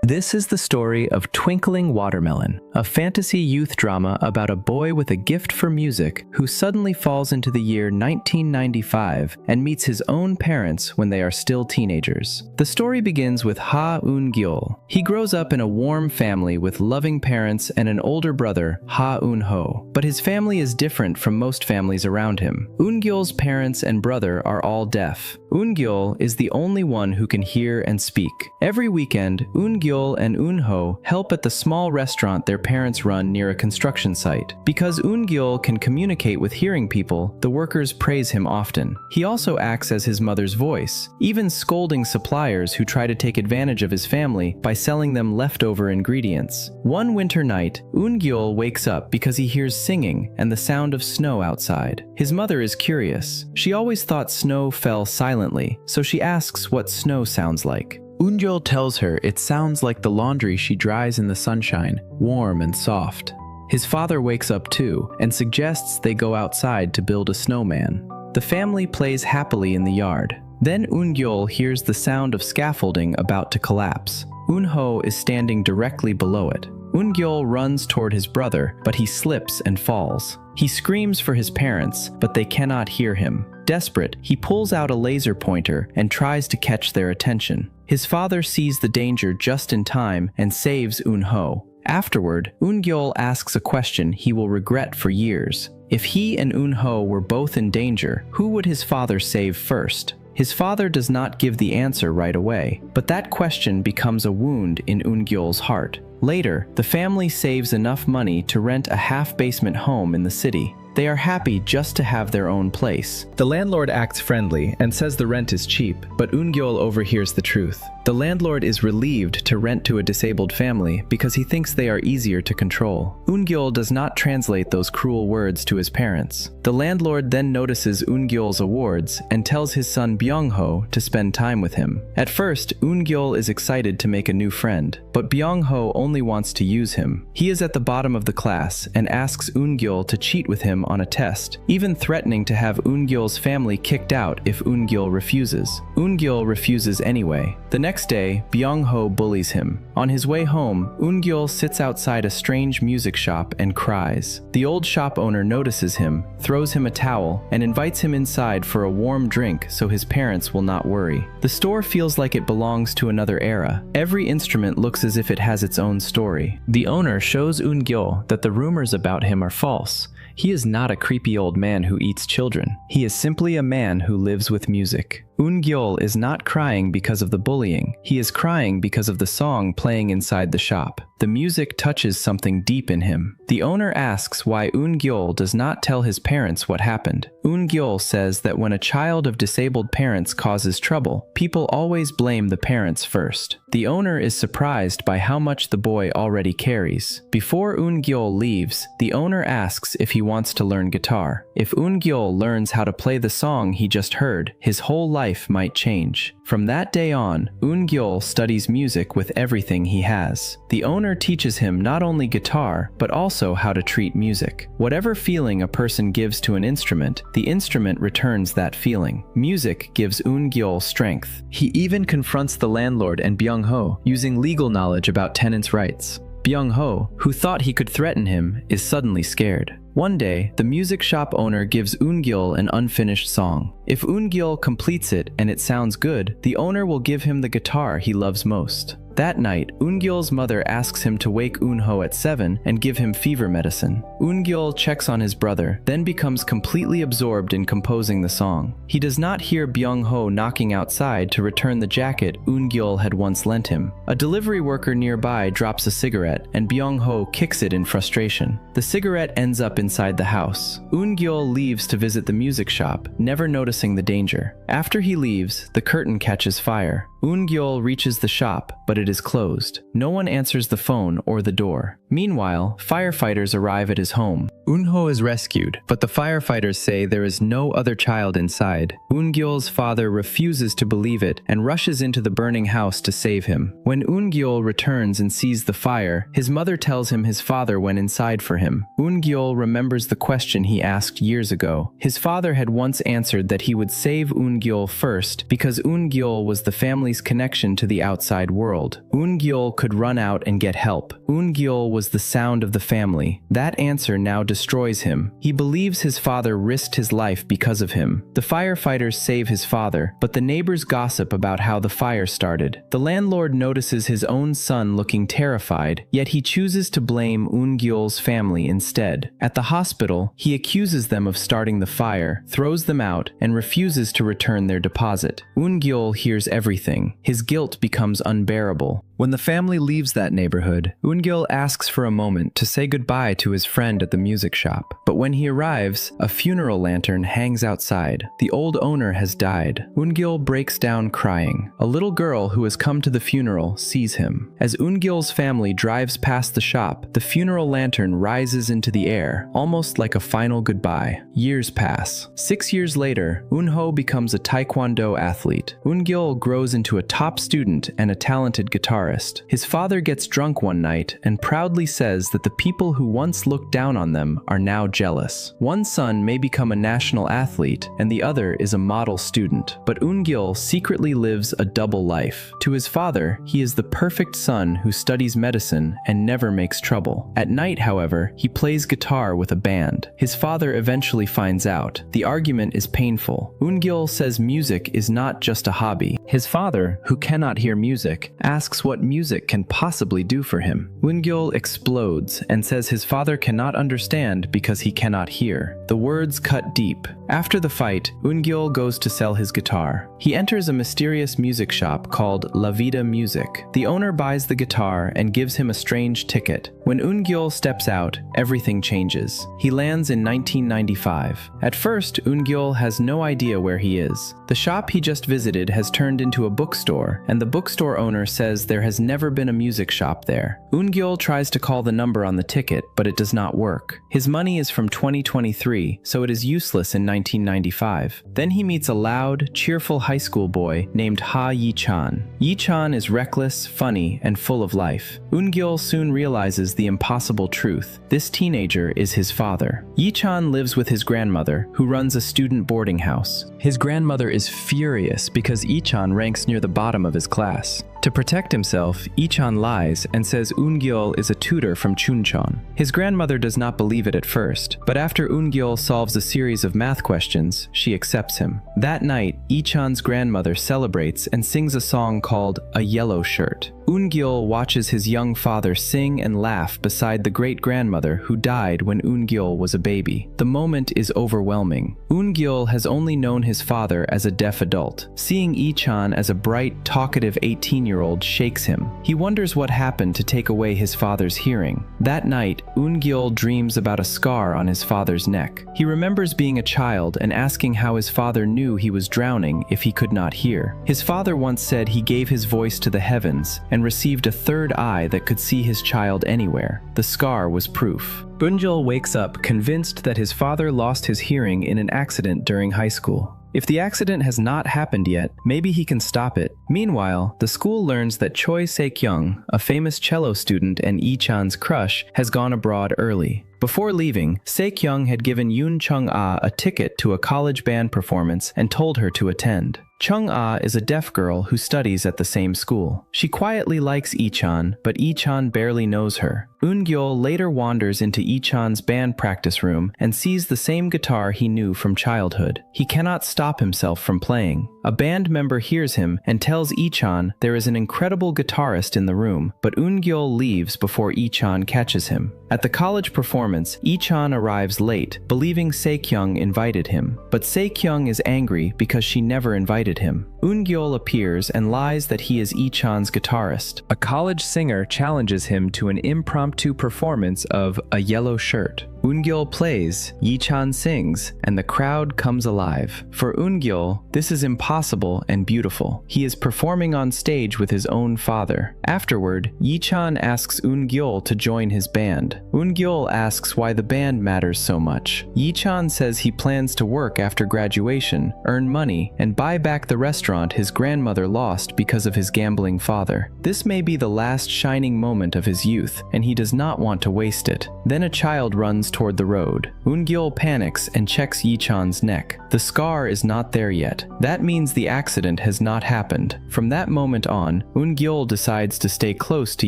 This is the story of Twinkling Watermelon, a fantasy youth drama about a boy with a gift for music who suddenly falls into the year 1995 and meets his own parents when they are still teenagers. The story begins with Eun-gyeol. He grows up in a warm family with loving parents and an older brother, Eun-ho. But his family is different from most families around him. Eun-gyeol's parents and brother are all deaf. Eun-gyeol is the only one who can hear and speak. Every weekend, Eun-gyeol and Eun-ho help at the small restaurant their parents run near a construction site. Because Eun-gyeol can communicate with hearing people, the workers praise him often. He also acts as his mother's voice, even scolding suppliers who try to take advantage of his family by selling them leftover ingredients. One winter night, Eun-gyeol wakes up because he hears singing and the sound of snow outside. His mother is curious. She always thought snow fell silently, so she asks what snow sounds like. Eun-gyeol tells her it sounds like the laundry she dries in the sunshine, warm and soft. His father wakes up too and suggests they go outside to build a snowman. The family plays happily in the yard. Then Eun-gyeol hears the sound of scaffolding about to collapse. Eun-ho is standing directly below it. Eun-gyeol runs toward his brother, but he slips and falls. He screams for his parents, but they cannot hear him. Desperate, he pulls out a laser pointer and tries to catch their attention. His father sees the danger just in time and saves Eun-ho. Afterward, Eun-gyeol asks a question he will regret for years. If he and Eun-ho were both in danger, who would his father save first? His father does not give the answer right away, but that question becomes a wound in Eun-gyeol's heart. Later, the family saves enough money to rent a half-basement home in the city. They are happy just to have their own place. The landlord acts friendly and says the rent is cheap, but Eun-gyeol overhears the truth. The landlord is relieved to rent to a disabled family because he thinks they are easier to control. Eun-gyeol does not translate those cruel words to his parents. The landlord then notices Eun-gyeol's awards and tells his son Byung-ho to spend time with him. At first, Eun-gyeol is excited to make a new friend, but Byung-ho only wants to use him. He is at the bottom of the class and asks Eun-gyeol to cheat with him on a test, even threatening to have Eun-gyeol's family kicked out if Eun-gyeol refuses. Eun-gyeol refuses anyway. The next day, Byung-ho bullies him. On his way home, Eun-gyeol sits outside a strange music shop and cries. The old shop owner notices him, throws him a towel, and invites him inside for a warm drink so his parents will not worry. The store feels like it belongs to another era. Every instrument looks as if it has its own story. The owner shows Eun-gyeol that the rumors about him are false. He is not a creepy old man who eats children. He is simply a man who lives with music. Eun-gyeol is not crying because of the bullying. He is crying because of the song playing inside the shop. The music touches something deep in him. The owner asks why Eun-gyeol does not tell his parents what happened. Eun-gyeol says that when a child of disabled parents causes trouble, people always blame the parents first. The owner is surprised by how much the boy already carries. Before Eun-gyeol leaves, the owner asks if he wants to learn guitar. If Eun-gyeol learns how to play the song he just heard, his whole life might change. From that day on, Eun-gyeol studies music with everything he has. The owner teaches him not only guitar, but also how to treat music. Whatever feeling a person gives to an instrument, the instrument returns that feeling. Music gives Eun-gyeol strength. He even confronts the landlord and Byung-ho, using legal knowledge about tenants' rights. Byung-ho, who thought he could threaten him, is suddenly scared. One day, the music shop owner gives Eun-gyeol an unfinished song. If Eun-gyeol completes it and it sounds good, the owner will give him the guitar he loves most. That night, Eun-gyeol's mother asks him to wake Eun-ho at 7 and give him fever medicine. Eun-gyeol checks on his brother, then becomes completely absorbed in composing the song. He does not hear Byung-ho knocking outside to return the jacket Eun-gyeol had once lent him. A delivery worker nearby drops a cigarette, and Byung-ho kicks it in frustration. The cigarette ends up inside the house. Eun-gyeol leaves to visit the music shop, never noticing the danger. After he leaves, the curtain catches fire. Eun-gyeol reaches the shop, but it is closed. No one answers the phone or the door. Meanwhile, firefighters arrive at his home. Eun-ho is rescued, but the firefighters say there is no other child inside. Eun-gyeol's father refuses to believe it and rushes into the burning house to save him. When Eun-gyeol returns and sees the fire, his mother tells him his father went inside for him. Eun-gyeol remembers the question he asked years ago. His father had once answered that he would save Eun-gyeol first because Eun-gyeol was the family's connection to the outside world. Eun-gyeol could run out and get help. Eun-gyeol was the sound of the family. That answer now destroys him. He believes his father risked his life because of him. The firefighters save his father, but the neighbors gossip about how the fire started. The landlord notices his own son looking terrified, yet he chooses to blame Eun-gyeol's family instead. At the hospital, he accuses them of starting the fire, throws them out, and refuses to return their deposit. Eun-gyeol hears everything. His guilt becomes unbearable. When the family leaves that neighborhood, Eun-gyeol asks for a moment to say goodbye to his friend at the music shop. But when he arrives, a funeral lantern hangs outside. The old owner has died. Eun-gyeol breaks down crying. A little girl who has come to the funeral sees him. As Eun-gyeol's family drives past the shop, the funeral lantern rises into the air, almost like a final goodbye. Years pass. 6 years later, Eun-ho becomes a taekwondo athlete. Eun-gyeol grows into a top student and a talented guitarist. His father gets drunk one night and proudly says that the people who once looked down on them are now jealous. One son may become a national athlete and the other is a model student, but Eun-gyeol secretly lives a double life. To his father, he is the perfect son who studies medicine and never makes trouble. At night, however, he plays guitar with a band. His father eventually finds out. The argument is painful. Eun-gyeol says music is not just a hobby. His father, who cannot hear music, asks what music can possibly do for him. Eun-gyeol explodes and says his father cannot understand because he cannot hear. The words cut deep. After the fight, Eun-gyeol goes to sell his guitar. He enters a mysterious music shop called La Vida Music. The owner buys the guitar and gives him a strange ticket. When Eun-gyeol steps out, everything changes. He lands in 1995. At first, Eun-gyeol has no idea where he is. The shop he just visited has turned into a bookstore, and the bookstore owner says there has never been a music shop there. Eun-gyeol tries to call the number on the ticket, but it does not work. His money is from 2023, so it is useless in 1995. Then he meets a loud, cheerful high school boy named Ha Yi-chan. Yi-chan is reckless, funny, and full of life. Eun-gyeol soon realizes the impossible truth. This teenager is his father. Yi-chan lives with his grandmother, who runs a student boarding house. His grandmother is furious because Yi-chan ranks near the bottom of his class. To protect himself, Yi-chan lies and says Eun-gyeol is a tutor from Chuncheon. His grandmother does not believe it at first, but after Eun-gyeol solves a series of math questions, she accepts him. That night, Yi-chan's grandmother celebrates and sings a song called A Yellow Shirt. Eun-gyeol watches his young father sing and laugh beside the great-grandmother who died when Eun-gyeol was a baby. The moment is overwhelming. Eun-gyeol has only known his father as a deaf adult. Seeing Yi-chan as a bright, talkative 18-year-old shakes him. He wonders what happened to take away his father's hearing. That night, Eun-gyeol dreams about a scar on his father's neck. He remembers being a child and asking how his father knew he was drowning if he could not hear. His father once said he gave his voice to the heavens and received a third eye that could see his child anywhere. The scar was proof. Eun-gyeol wakes up convinced that his father lost his hearing in an accident during high school. If the accident has not happened yet, maybe he can stop it. Meanwhile, the school learns that Choi Se-kyung, a famous cello student and Yi-chan's crush, has gone abroad early. Before leaving, Se-kyung had given Yoon Chung-ah a ticket to a college band performance and told her to attend. Chung-ah is a deaf girl who studies at the same school. She quietly likes Yi-chan, but Yi-chan barely knows her. Eun-gyeol later wanders into Yi-chan's band practice room and sees the same guitar he knew from childhood. He cannot stop himself from playing. A band member hears him and tells Yi-chan there is an incredible guitarist in the room, but Eun-gyeol leaves before Yi-chan catches him. At the college performance, Yi-chan arrives late, believing Se-kyung invited him. But Se-kyung is angry because she never invited him. Eun-gyeol appears and lies that he is Lee-chan's guitarist. A college singer challenges him to an impromptu performance of A Yellow Shirt. Eun-gyeol plays, Lee-chan sings, and the crowd comes alive. For Eun-gyeol, this is impossible and beautiful. He is performing on stage with his own father. Afterward, Lee-chan asks Eun-gyeol to join his band. Eun-gyeol asks why the band matters so much. Lee-chan says he plans to work after graduation, earn money, and buy back the restaurant his grandmother lost because of his gambling father. This may be the last shining moment of his youth, and he does not want to waste it. Then a child runs toward the road. Eun-gyeol panics and checks Lee-chan's neck. The scar is not there yet. That means the accident has not happened. From that moment on, Eun-gyeol decides to stay close to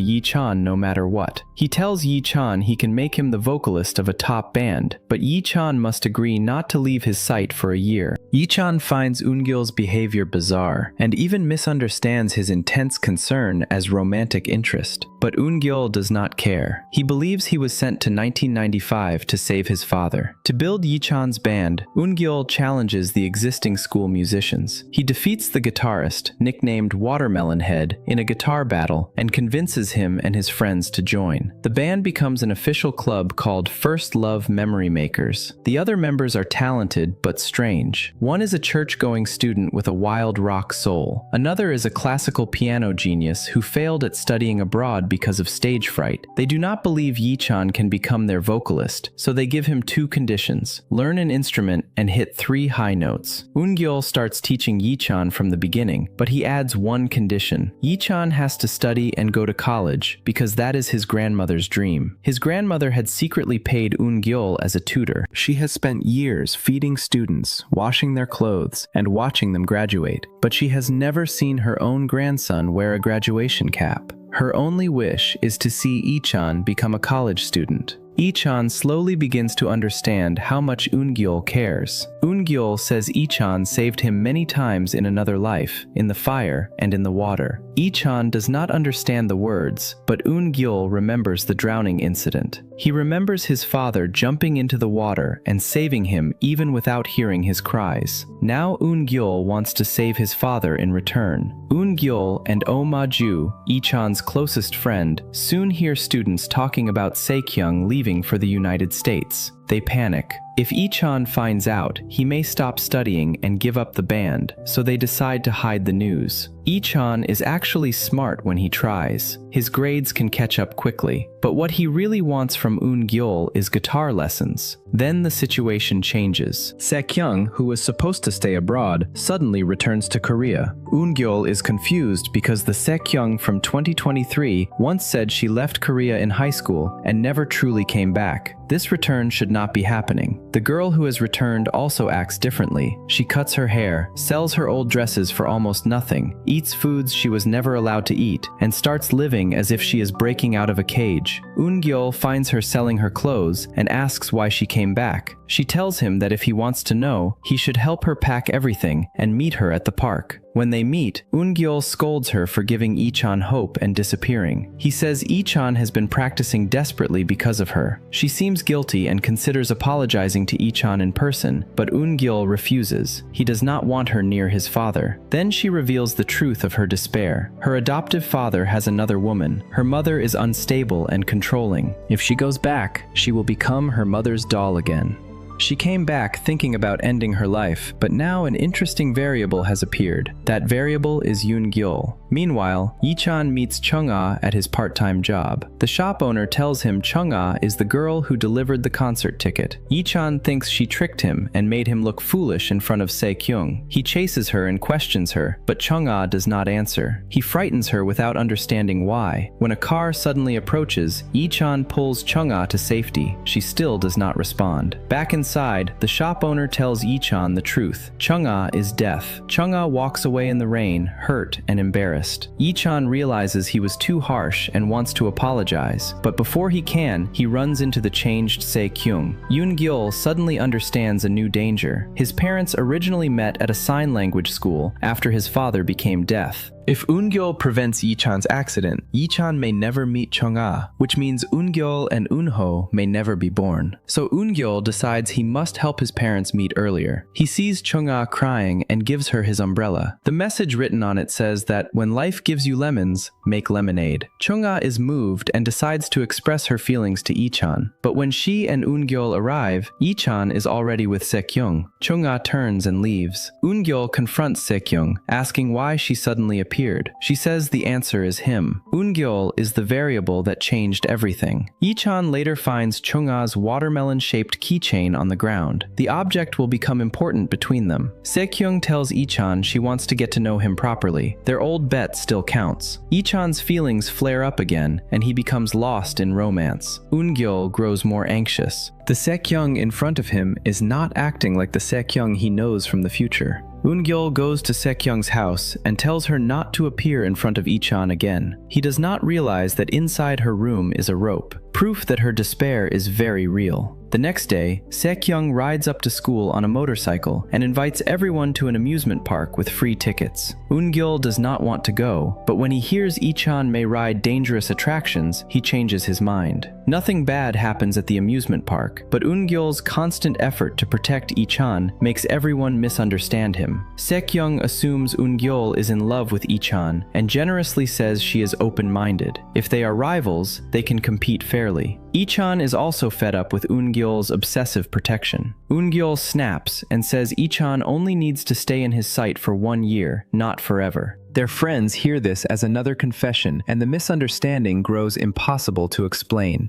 Lee-chan no matter what. He tells Lee-chan he can make him the vocalist of a top band, but Lee-chan must agree not to leave his sight for a year. Lee-chan finds Eun-gyeol's behavior bizarre, and even misunderstands his intense concern as romantic interest. But Eun-gyeol does not care. He believes he was sent to 1995 to save his father. To build Lee-chan's band, Eun-gyeol challenges the existing school musicians. He defeats the guitarist, nicknamed Watermelon Head, in a guitar battle and convinces him and his friends to join. The band becomes an official club called First Love Memory Makers. The other members are talented but strange. One is a church-going student with a wild rock soul. Another is a classical piano genius who failed at studying abroad because of stage fright. They do not believe Lee-chan can become their vocalist, so they give him two conditions: learn an instrument and hit 3 high notes. Eun-gyeol starts teaching Lee-chan from the beginning, but he adds one condition. Lee-chan has to study and go to college because that is his grandmother's dream. His grandmother had secretly paid Eun-gyeol as a tutor. She has spent years feeding students, washing their clothes, and watching them graduate, but she has never seen her own grandson wear a graduation cap. Her only wish is to see Lee-chan become a college student. Lee-chan slowly begins to understand how much Eun-gyeol cares. Eun-gyeol says Lee-chan saved him many times in another life, in the fire and in the water. Lee-chan does not understand the words, but Eun-gyeol remembers the drowning incident. He remembers his father jumping into the water and saving him even without hearing his cries. Now Eun-gyeol wants to save his father in return. Eun-gyeol and Oh Ma-ju, Lee-chan's closest friend, soon hear students talking about Saekyung leaving for the United States. They panic. If Lee-chan finds out, he may stop studying and give up the band, so they decide to hide the news. Lee-chan is actually smart when he tries. His grades can catch up quickly, but what he really wants from Eun-gyeol is guitar lessons. Then the situation changes. Saekyung, who was supposed to stay abroad, suddenly returns to Korea. Eun-gyeol is confused because the Saekyung from 2023 once said she left Korea in high school and never truly came back. This return should not be happening. The girl who has returned also acts differently. She cuts her hair, sells her old dresses for almost nothing, eats foods she was never allowed to eat, and starts living as if she is breaking out of a cage. Eun-gyeol finds her selling her clothes and asks why she came back. She tells him that if he wants to know, he should help her pack everything and meet her at the park. When they meet, Eun-gyeol scolds her for giving Lee-chan hope and disappearing. He says Lee-chan has been practicing desperately because of her. She seems guilty and considers apologizing to Lee-chan in person, but Eun-gyeol refuses. He does not want her near his father. Then she reveals the truth of her despair. Her adoptive father has another woman. Her mother is unstable and controlling. If she goes back, she will become her mother's doll again. She came back thinking about ending her life, but now an interesting variable has appeared. That variable is Eun-gyeol. Meanwhile, Lee-chan meets Chung-ah at his part-time job. The shop owner tells him Chung-ah is the girl who delivered the concert ticket. Lee-chan thinks she tricked him and made him look foolish in front of Saekyung. He chases her and questions her, but Chung-ah does not answer. He frightens her without understanding why. When a car suddenly approaches, Lee-chan pulls Chung-ah to safety. She still does not respond. Back inside, the shop owner tells Lee-chan the truth. Chung-ah is deaf. Chung-ah walks away in the rain, hurt and embarrassed. Lee-chan realizes he was too harsh and wants to apologize, but before he can, he runs into the changed Saekyung. Eun-gyeol suddenly understands a new danger. His parents originally met at a sign language school after his father became deaf. If Eun-gyeol prevents Yi-chan's accident, Yi-chan may never meet Chung-ah, which means Eun-gyeol and Eun-ho may never be born. So Eun-gyeol decides he must help his parents meet earlier. He sees Chung-ah crying and gives her his umbrella. The message written on it says that when life gives you lemons, make lemonade. Chung-ah is moved and decides to express her feelings to Yi-chan. But when she and Eun-gyeol arrive, Yi-chan is already with Sek-young. Chung-ah turns and leaves. Eun-gyeol confronts Sek-young, asking why she suddenly appeared. She says the answer is him. Eun-gyeol is the variable that changed everything. Yi-chan later finds Chung-ah's watermelon-shaped keychain on the ground. The object will become important between them. Sek-young tells Yi-chan she wants to get to know him properly. Their old bet still counts. Yi-chan's feelings flare up again, and he becomes lost in romance. Eun-gyeol grows more anxious. The Sek-young in front of him is not acting like the Sek-young he knows from the future. Eun-gyeol goes to Sek-young's house and tells her not to appear in front of Yi-chan again. He does not realize that inside her room is a rope, proof that her despair is very real. The next day, Sek-young rides up to school on a motorcycle and invites everyone to an amusement park with free tickets. Eun-gyeol does not want to go, but when he hears Yi-chan may ride dangerous attractions, he changes his mind. Nothing bad happens at the amusement park, but Eun-gyeol's constant effort to protect Yi-chan makes everyone misunderstand him. Sek-young assumes Eun-gyeol is in love with Yi-chan and generously says she is open-minded. If they are rivals, they can compete fairly. Yi-chan is also fed up with Eun-gyeol's obsessive protection. Eun-gyeol snaps and says Yi-chan only needs to stay in his sight for 1 year, not forever. Their friends hear this as another confession, and the misunderstanding grows impossible to explain.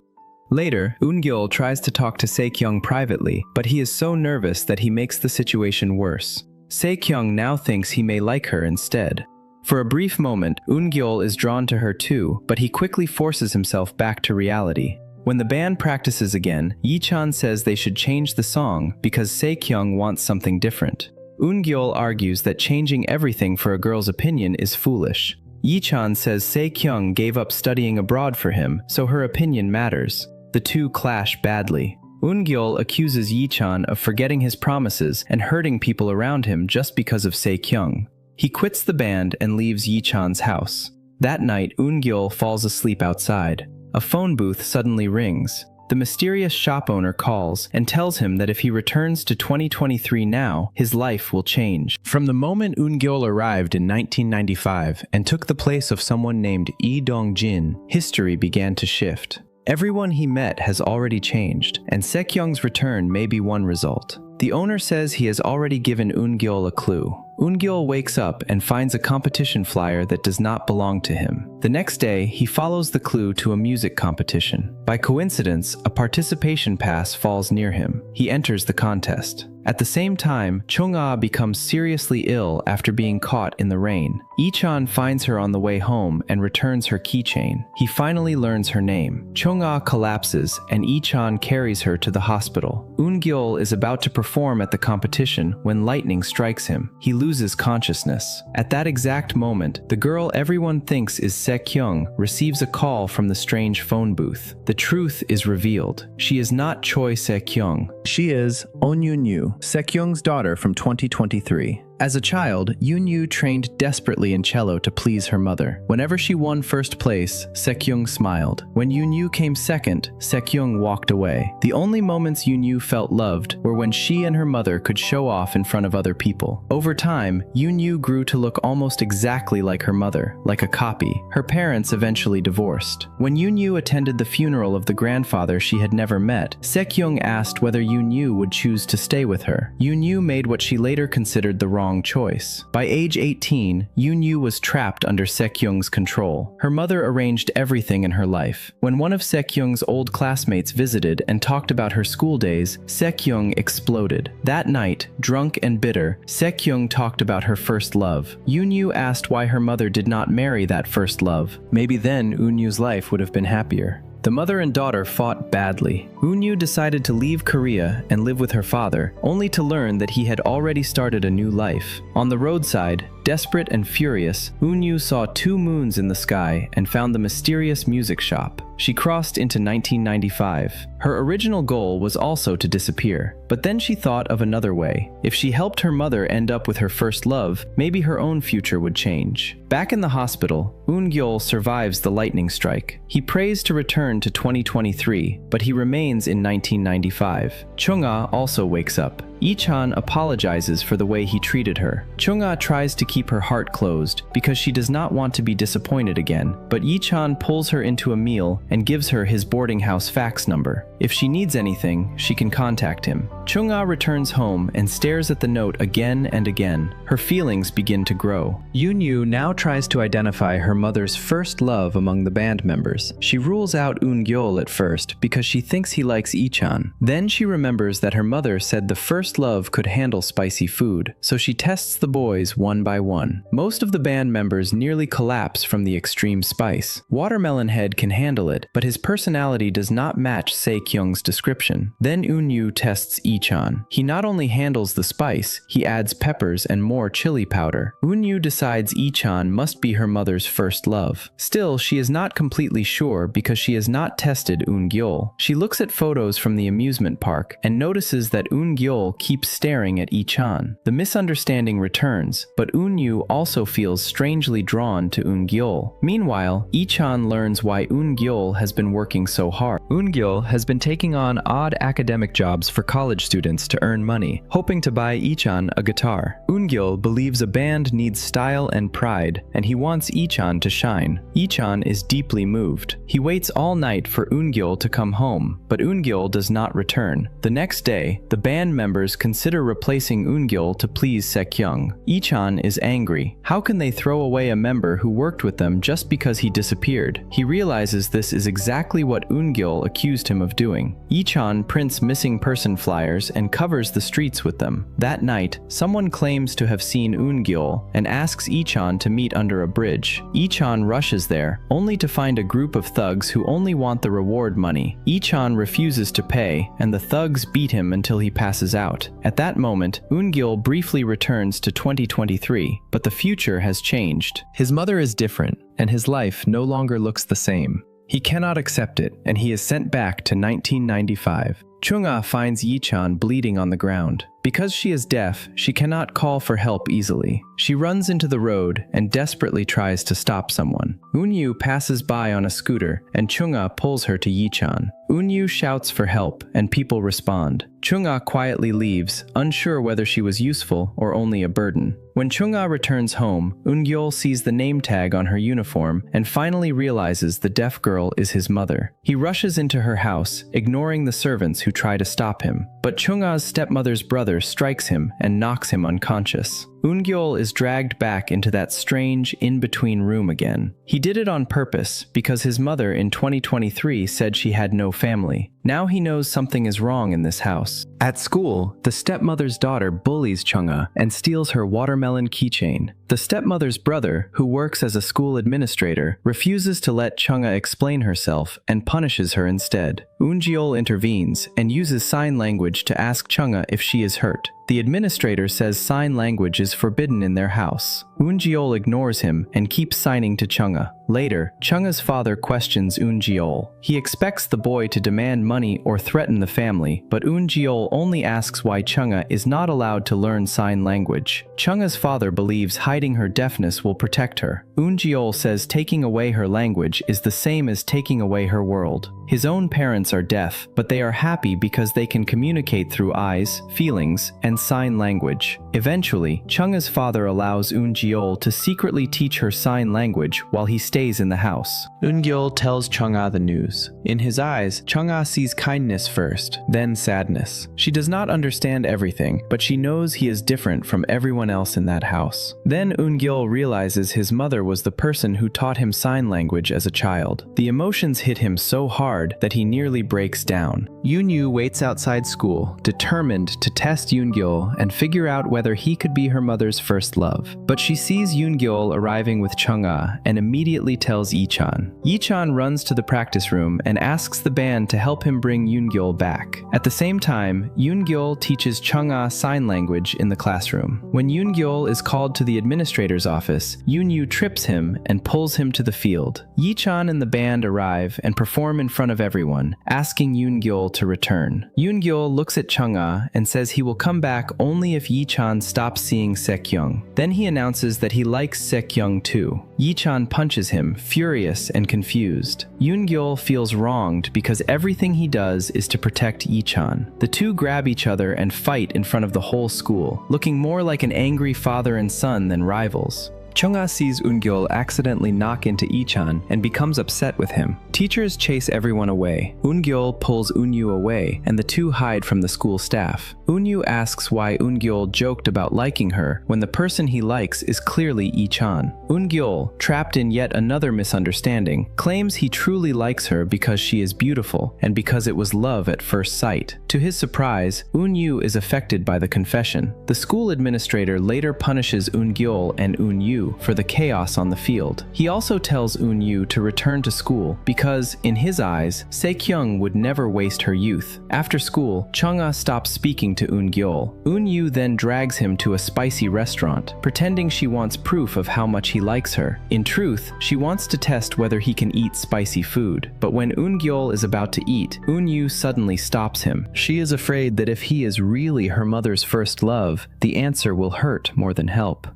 Later, Eun-gyeol tries to talk to Sek-young privately, but he is so nervous that he makes the situation worse. Sek-young now thinks he may like her instead. For a brief moment, Eun-gyeol is drawn to her too, but he quickly forces himself back to reality. When the band practices again, Yi-chan says they should change the song because Sek-young wants something different. Eun-gyeol argues that changing everything for a girl's opinion is foolish. Yi-chan says Sek-young gave up studying abroad for him, so her opinion matters. The two clash badly. Eun-gyeol accuses Yi-chan of forgetting his promises and hurting people around him just because of Sek-young. He quits the band and leaves Yi-chan's house. That night, Eun-gyeol falls asleep outside. A phone booth suddenly rings. The mysterious shop owner calls and tells him that if he returns to 2023 now, his life will change. From the moment Eun-gyeol arrived in 1995 and took the place of someone named Lee Dong-jin, history began to shift. Everyone he met has already changed, and Sek-young's return may be one result. The owner says he has already given Eun-gyeol a clue. Eun-gyeol wakes up and finds a competition flyer that does not belong to him. The next day, he follows the clue to a music competition. By coincidence, a participation pass falls near him. He enters the contest. At the same time, Chung-ah becomes seriously ill after being caught in the rain. Yi-chan finds her on the way home and returns her keychain. He finally learns her name. Chung-ah collapses and Yi-chan carries her to the hospital. Eun-gyeol is about to perform at the competition when lightning strikes him. He loses consciousness. At that exact moment, the girl everyone thinks is Sek-young receives a call from the strange phone booth. The truth is revealed. She is not Choi Sek-young. She is Eun-gyeol, Sek-young's daughter from 2023. As a child, Eun-gyeol trained desperately in cello to please her mother. Whenever she won first place, Sek-young smiled. When Eun-gyeol came second, Sek-young walked away. The only moments Eun-gyeol felt loved were when she and her mother could show off in front of other people. Over time, Eun-gyeol grew to look almost exactly like her mother, like a copy. Her parents eventually divorced. When Eun-gyeol attended the funeral of the grandfather she had never met, Sek-young asked whether Eun-gyeol would choose to stay with her. Eun-gyeol made what she later considered the wrong choice. By age 18, Eun-gyeol was trapped under Sek-young's control. Her mother arranged everything in her life. When one of Sek-young's old classmates visited and talked about her school days, Sek-young exploded. That night, drunk and bitter, Sek-young talked about her first love. Eun-gyeol asked why her mother did not marry that first love. Maybe then Eun-gyeol's life would have been happier. The mother and daughter fought badly. Eun-gyeol decided to leave Korea and live with her father, only to learn that he had already started a new life. On the roadside, desperate and furious, Eun-gyeol saw 2 moons in the sky and found the mysterious music shop. She crossed into 1995. Her original goal was also to disappear, but then she thought of another way. If she helped her mother end up with her first love, maybe her own future would change. Back in the hospital, Eun-gyeol survives the lightning strike. He prays to return to 2023, but he remains in 1995. Chung-ah also wakes up. Lee-chan apologizes for the way he treated her. Chung-ah tries to keep her heart closed because she does not want to be disappointed again, but Lee-chan pulls her into a meal and gives her his boarding house fax number. If she needs anything, she can contact him. Chung-ah returns home and stares at the note again and again. Her feelings begin to grow. Eun-gyeol now tries to identify her mother's first love among the band members. She rules out Eun-gyeol at first because she thinks he likes Lee-chan. Then she remembers that her mother said the first love could handle spicy food, so she tests the boys one by one. Most of the band members nearly collapse from the extreme spice. Watermelon Head can handle it, but his personality does not match Se-kyung's description. Then Eun-gyeol tests Lee-chan. He not only handles the spice, he adds peppers and more chili powder. Eun-gyeol decides Lee-chan must be her mother's first love. Still, she is not completely sure because she has not tested Eun-gyeol. She looks at photos from the amusement park and notices that Eun-gyeol keeps staring at Lee-chan. The misunderstanding returns, but Eun-gyeol also feels strangely drawn to Eun-gyeol. Meanwhile, Lee-chan learns why Eun-gyeol has been working so hard. Eun-gyeol has been taking on odd academic jobs for college students to earn money, hoping to buy Lee-chan a guitar. Eun-gyeol believes a band needs style and pride, and he wants Lee-chan to shine. Lee-chan is deeply moved. He waits all night for Eun-gyeol to come home, but Eun-gyeol does not return. The next day, the band members consider replacing Eun-gyeol to please Se-kyung. Lee-chan is angry. How can they throw away a member who worked with them just because he disappeared? He realizes this is exactly what Eun-gyeol accused him of doing. Lee-chan prints missing person flyers and covers the streets with them. That night, someone claims to have seen Eun-gyeol and asks Lee-chan to meet under a bridge. Lee-chan rushes there, only to find a group of thugs who only want the reward money. Lee-chan refuses to pay, and the thugs beat him until he passes out. At that moment, Eun-gyeol briefly returns to 2023, but the future has changed. His mother is different, and his life no longer looks the same. He cannot accept it, and he is sent back to 1995. Chung-ah finds Lee-chan bleeding on the ground. Because she is deaf, she cannot call for help easily. She runs into the road and desperately tries to stop someone. Eun-gyeol passes by on a scooter, and Chung-ah pulls her to Lee-chan. Eun-gyeol shouts for help, and people respond. Chung-ah quietly leaves, unsure whether she was useful or only a burden. When Chung-ah returns home, Eun-gyeol sees the name tag on her uniform and finally realizes the deaf girl is his mother. He rushes into her house, ignoring the servants who try to stop him. But Chung-ah's stepmother's brother strikes him and knocks him unconscious. Eun-gyeol is dragged back into that strange, in-between room again. He did it on purpose because his mother in 2023 said she had no family. Now he knows something is wrong in this house. At school, the stepmother's daughter bullies Chung-ah and steals her watermelon keychain. The stepmother's brother, who works as a school administrator, refuses to let Chung-ah explain herself and punishes her instead. Eun-gyeol intervenes and uses sign language to ask Chung-ah if she is hurt. The administrator says sign language is forbidden in their house. Eun-gyeol ignores him and keeps signing to Chung-ah. Later, Chung-ah's father questions Eun-gyeol. He expects the boy to demand money or threaten the family, but Eun-gyeol only asks why Chung-ah is not allowed to learn sign language. Chung-ah's father believes hiding her deafness will protect her. Eun-gyeol says taking away her language is the same as taking away her world. His own parents are deaf, but they are happy because they can communicate through eyes, feelings, and sign language. Eventually, Chung-ah's father allows Eun-gyeol to secretly teach her sign language while he stays in the house. Eun-gyeol tells Chung-ah the news. In his eyes, Chung-ah sees kindness first, then sadness. She does not understand everything, but she knows he is different from everyone else in that house. Then Eun-gyeol realizes his mother was the person who taught him sign language as a child. The emotions hit him so hard hard that he nearly breaks down. Eun-gyeol waits outside school, determined to test Eun-gyeol and figure out whether he could be her mother's first love. But she sees Eun-gyeol arriving with Chung-ah and immediately tells Yi-chan. Yi-chan runs to the practice room and asks the band to help him bring Eun-gyeol back. At the same time, Eun-gyeol teaches Chung-ah sign language in the classroom. When Eun-gyeol is called to the administrator's office, Eun-gyeol trips him and pulls him to the field. Yi-chan and the band arrive and perform in front of everyone, asking Eun-gyeol to return. Eun-gyeol looks at Chung-ah and says he will come back only if Yi-chan stops seeing Sek-young. Then he announces that he likes Sek-young too. Yi-chan punches him, furious and confused. Eun-gyeol feels wronged because everything he does is to protect Yi-chan. The two grab each other and fight in front of the whole school, looking more like an angry father and son than rivals. Chung-ah sees Eun-gyeol accidentally knock into Yi-chan and becomes upset with him. Teachers chase everyone away. Eun-gyeol pulls Eun-yu away, and the two hide from the school staff. Eun-yu asks why Eun-gyeol joked about liking her when the person he likes is clearly Yi-chan. Eun-gyeol, trapped in yet another misunderstanding, claims he truly likes her because she is beautiful and because it was love at first sight. To his surprise, Eun-yu is affected by the confession. The school administrator later punishes Eun-gyeol and Eun-yu for the chaos on the field. He also tells Eun-yu to return to school because, in his eyes, Sek-young would never waste her youth. After school, Chung-ah stops speaking to Eun-gyeol. Eun-yu then drags him to a spicy restaurant, pretending she wants proof of how much he likes her. In truth, she wants to test whether he can eat spicy food. But when Eun-gyeol is about to eat, Eun-yu suddenly stops him. She is afraid that if he is really her mother's first love, the answer will hurt more than help.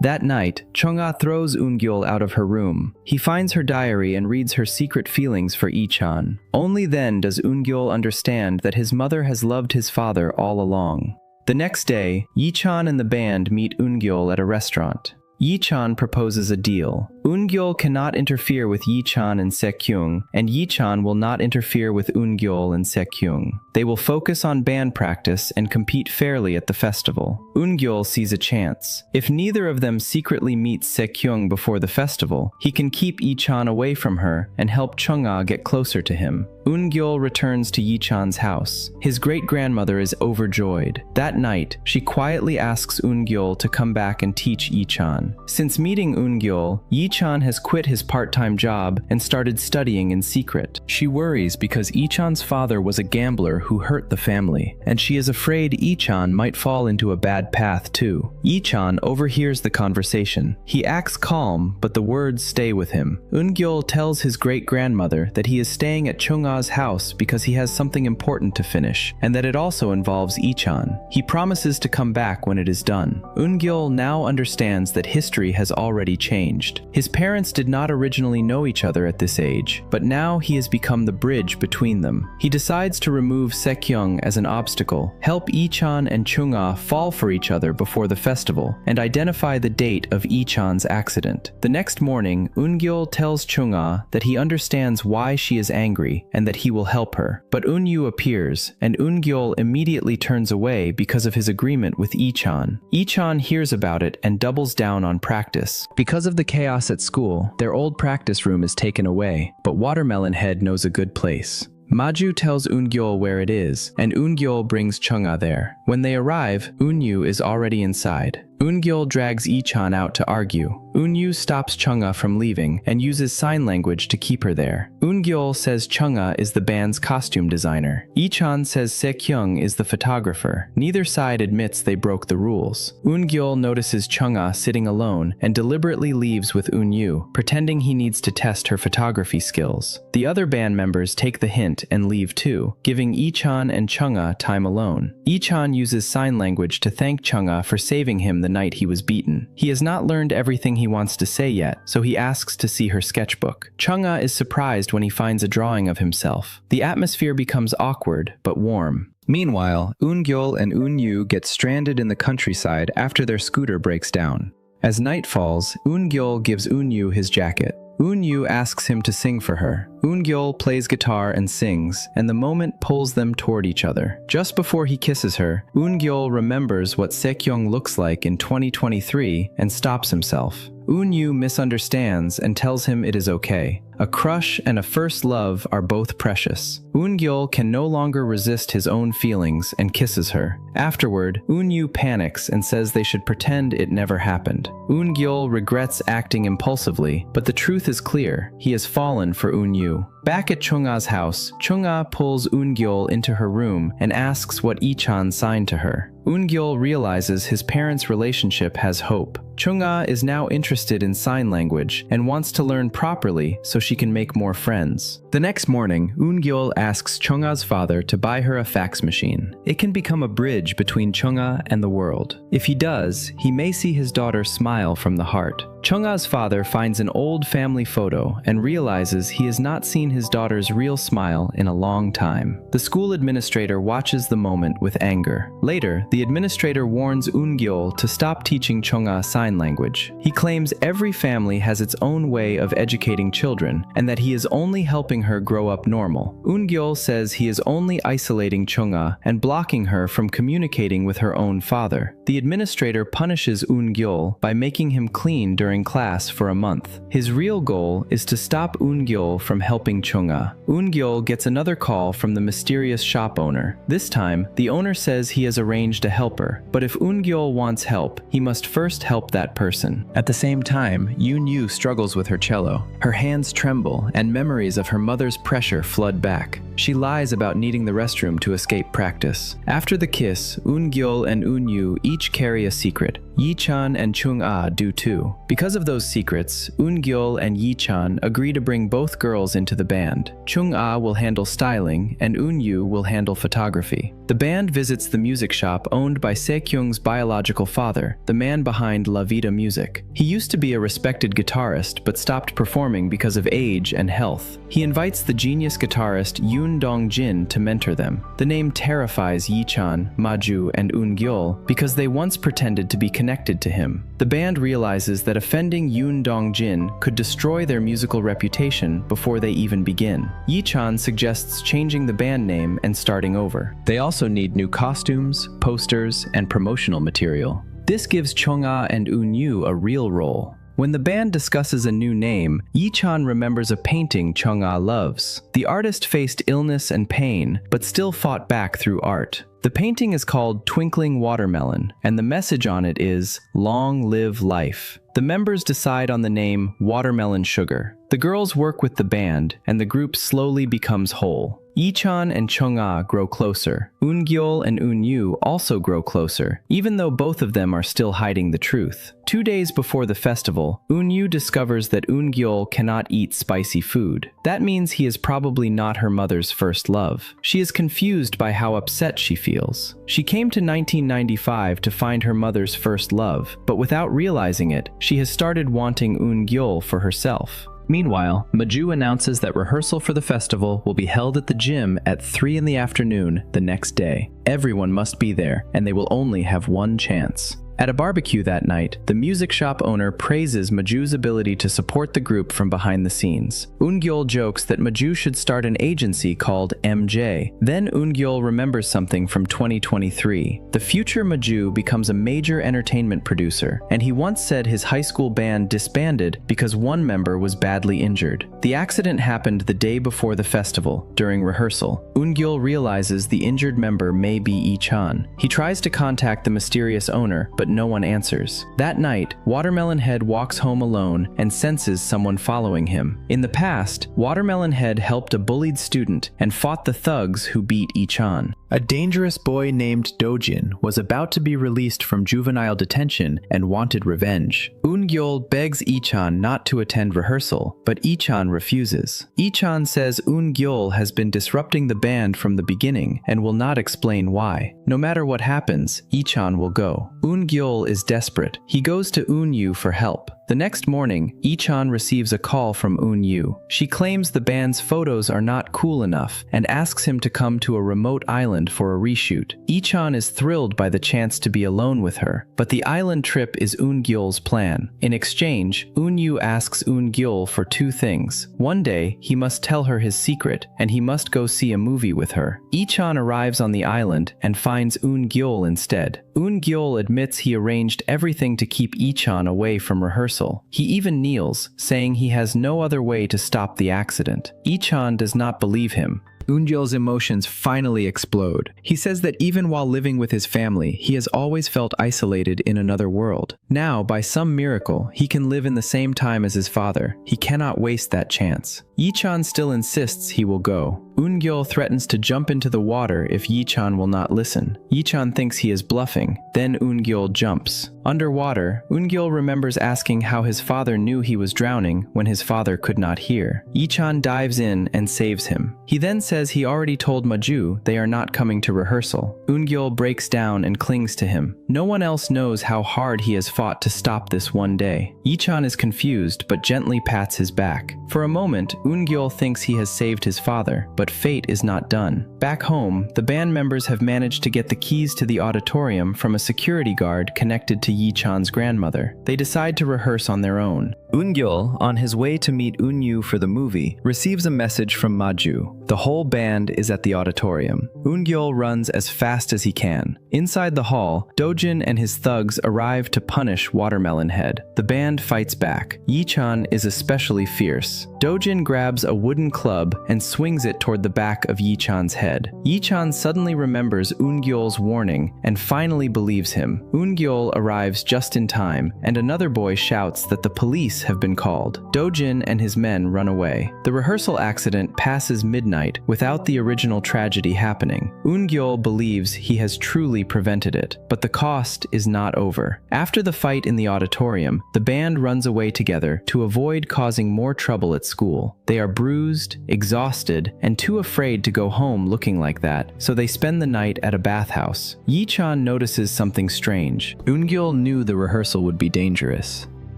That night, Chung-ah throws Eun-gyeol out of her room. He finds her diary and reads her secret feelings for Yi-chan. Only then does Eun-gyeol understand that his mother has loved his father all along. The next day, Yi-chan and the band meet Eun-gyeol at a restaurant. Yi-chan proposes a deal. Eun-gyeol cannot interfere with Yi-chan and Sek-young, and Yi-chan will not interfere with Eun-gyeol and Sek-young. They will focus on band practice and compete fairly at the festival. Eun-gyeol sees a chance. If neither of them secretly meets Sek-young before the festival, he can keep Yi-chan away from her and help Chung-ah get closer to him. Eun-gyeol returns to Yi-chan's house. His great-grandmother is overjoyed. That night, she quietly asks Eun-gyeol to come back and teach Yi-chan. Since meeting Eun-gyeol, Yi-chan has quit his part-time job and started studying in secret. She worries because Yi-chan's father was a gambler who hurt the family, and she is afraid Yi-chan might fall into a bad path too. Yi-chan overhears the conversation. He acts calm, but the words stay with him. Eun-gyeol tells his great-grandmother that he is staying at Chung-ah's house because he has something important to finish, and that it also involves Yi-chan. He promises to come back when it is done. Eun-gyeol now understands that history has already changed. His parents did not originally know each other at this age, but now he has become the bridge between them. He decides to remove Sek-young as an obstacle, help Yi-chan and Chung-ah fall for each other before the festival, and identify the date of Yi-chan's accident. The next morning, Eun-gyeol tells Chung-ah that he understands why she is angry and that he will help her. But Eun-yu appears, and Eun-gyeol immediately turns away because of his agreement with Yi-chan. Yi-chan hears about it and doubles down on practice. Because of the chaos at school, their old practice room is taken away, but Watermelon Head knows a good place. Maju tells Eun-gyeol where it is, and Eun-gyeol brings Chung-ah there. When they arrive, Eun-yu is already inside. Eun-gyeol drags Yi-chan out to argue. Eun-yu stops Chung-ah from leaving and uses sign language to keep her there. Eun-gyeol says Chung-ah is the band's costume designer. Yi-chan says Sek-young is the photographer. Neither side admits they broke the rules. Eun-gyeol notices Chung-ah sitting alone and deliberately leaves with Eun-yu, pretending he needs to test her photography skills. The other band members take the hint and leave too, giving Yi-chan and Chung-ah time alone. Yi-chan uses sign language to thank Chung-ah for saving him the night he was beaten. He has not learned everything he wants to say yet, so he asks to see her sketchbook. Chung-ah is surprised when he finds a drawing of himself. The atmosphere becomes awkward, but warm. Meanwhile, Eun-gyeol and Eun-yu get stranded in the countryside after their scooter breaks down. As night falls, Eun-gyeol gives Eun-yu his jacket. Eun-yu asks him to sing for her. Eun-gyeol plays guitar and sings, and the moment pulls them toward each other. Just before he kisses her, Eun-gyeol remembers what Sek-young looks like in 2023 and stops himself. Eun-gyeol misunderstands and tells him it is okay. A crush and a first love are both precious. Eun-gyeol can no longer resist his own feelings and kisses her. Afterward, Eun-gyeol panics and says they should pretend it never happened. Eun-gyeol regrets acting impulsively, but the truth is clear. He has fallen for Eun-gyeol. Back at Chung-a's house, Chung-a pulls Eun-gyeol into her room and asks what Lee-chan signed to her. Eun-gyeol realizes his parents' relationship has hope. Chung-a is now interested in sign language and wants to learn properly so she can make more friends. The next morning, Eun-gyeol asks Chung-a's father to buy her a fax machine. It can become a bridge between Chung-a and the world. If he does, he may see his daughter smile from the heart. Chung-a's father finds an old family photo and realizes he has not seen his daughter's real smile in a long time. The school administrator watches the moment with anger. Later, the administrator warns Eun-gyeol to stop teaching Chung-a sign language. He claims every family has its own way of educating children and that he is only helping her grow up normal. Eun-gyeol says he is only isolating Chung-a and blocking her from communicating with her own father. The administrator punishes Eun-gyeol by making him clean during class for a month. His real goal is to stop Eun-gyeol from helping Chung-a. Eun-gyeol gets another call from the mysterious shop owner. This time, the owner says he has arranged a helper, but if Eun-gyeol wants help, he must first help that person. At the same time, Eun-gyeol struggles with her cello. Her hands tremble, and memories of her mother's pressure flood back. She lies about needing the restroom to escape practice. After the kiss, Eun-gyeol and Eun-yu each carry a secret. Yi-chan and Chung-a do too. Because of those secrets, Eun-gyeol and Yi-chan agree to bring both girls into the band. Chung-a will handle styling, and Eun-yu will handle photography. The band visits the music shop owned by Se-kyung's biological father, the man behind La Vida Music. He used to be a respected guitarist, but stopped performing because of age and health. He invites the genius guitarist Yoon Dong-jin to mentor them. The name terrifies Yi-chan, Maju, and Eun-gyeol because they once pretended to be connected to him. The band realizes that offending Yoon Dong-jin could destroy their musical reputation before they even begin. Yi-chan suggests changing the band name and starting over. They also need new costumes, posters, and promotional material. This gives Chung-a and Eun-yu a real role. When the band discusses a new name, Yi-chan remembers a painting Chung-a loves. The artist faced illness and pain, but still fought back through art. The painting is called Twinkling Watermelon, and the message on it is, "Long live life." The members decide on the name Watermelon Sugar. The girls work with the band, and the group slowly becomes whole. Yi-chan and Chung-a grow closer. Eun-gyeol and Eun-yu also grow closer, even though both of them are still hiding the truth. 2 days before the festival, Eun-yu discovers that Eun-gyeol cannot eat spicy food. That means he is probably not her mother's first love. She is confused by how upset she feels. She came to 1995 to find her mother's first love, but without realizing it, she has started wanting Eun-gyeol for herself. Meanwhile, Maju announces that rehearsal for the festival will be held at the gym at 3 in the afternoon the next day. Everyone must be there, and they will only have one chance. At a barbecue that night, the music shop owner praises Maju's ability to support the group from behind the scenes. Eun-gyeol jokes that Maju should start an agency called MJ. Then Eun-gyeol remembers something from 2023. The future Maju becomes a major entertainment producer, and he once said his high school band disbanded because one member was badly injured. The accident happened the day before the festival, during rehearsal. Eun-gyeol realizes the injured member may be Yi-chan. He tries to contact the mysterious owner, but no one answers. That night, Watermelon Head walks home alone and senses someone following him. In the past, Watermelon Head helped a bullied student and fought the thugs who beat Yi-chan. A dangerous boy named Dojin was about to be released from juvenile detention and wanted revenge. Eun-gyeol begs Yi-chan not to attend rehearsal, but Yi-chan refuses. Yi-chan says Eun-gyeol has been disrupting the band from the beginning and will not explain why. No matter what happens, Yi-chan will go. Eun-gyeol is desperate. He goes to Eun-yu for help. The next morning, Yi-chan receives a call from Eun-yu. She claims the band's photos are not cool enough and asks him to come to a remote island for a reshoot. Yi-chan is thrilled by the chance to be alone with her, but the island trip is Eun-gyeol's plan. In exchange, Eun-yu asks Eun-gyeol for 2 things. One day, he must tell her his secret, and he must go see a movie with her. Yi-chan arrives on the island and finds Eun-gyeol instead. Eun-gyeol admits he arranged everything to keep Yi-chan away from rehearsal. rehearsal. He even kneels, saying he has no other way to stop the accident. Lee-chan does not believe him. Eun-gyeol's emotions finally explode. He says that even while living with his family, he has always felt isolated in another world. Now, by some miracle, he can live in the same time as his father. He cannot waste that chance. Yi-chan still insists he will go. Eun-gyeol threatens to jump into the water if Yi-chan will not listen. Yi-chan thinks he is bluffing. Then Eun-gyeol jumps. Underwater, Eun-gyeol remembers asking how his father knew he was drowning when his father could not hear. Yi-chan dives in and saves him. He then says he already told Maju they are not coming to rehearsal. Eun-gyeol breaks down and clings to him. No one else knows how hard he has fought to stop this one day. Yi-chan is confused but gently pats his back. For a moment, Eun-gyeol thinks he has saved his father, but fate is not done. Back home, the band members have managed to get the keys to the auditorium from a security guard connected to Yi-chan's grandmother. They decide to rehearse on their own. Eun-gyeol, on his way to meet Eun-yu for the movie, receives a message from Maju. The whole band is at the auditorium. Eun-gyeol runs as fast as he can. Inside the hall, Dojin and his thugs arrive to punish Watermelon Head. The band fights back. Yi-chan is especially fierce. Dojin grabs a wooden club and swings it toward the back of Yi-chan's head. Yi-chan suddenly remembers Eun-gyeol's warning and finally believes him. Eun-gyeol arrives just in time, and another boy shouts that the police have been called. Dojin and his men run away. The rehearsal accident passes midnight without the original tragedy happening. Eun-gyeol believes he has truly prevented it, but the cost is not over. After the fight in the auditorium, the band runs away together to avoid causing more trouble at school. They are bruised, exhausted, and too afraid to go home looking like that, so they spend the night at a bathhouse. Yi-chan notices something strange. Eun-gyeol knew the rehearsal would be dangerous.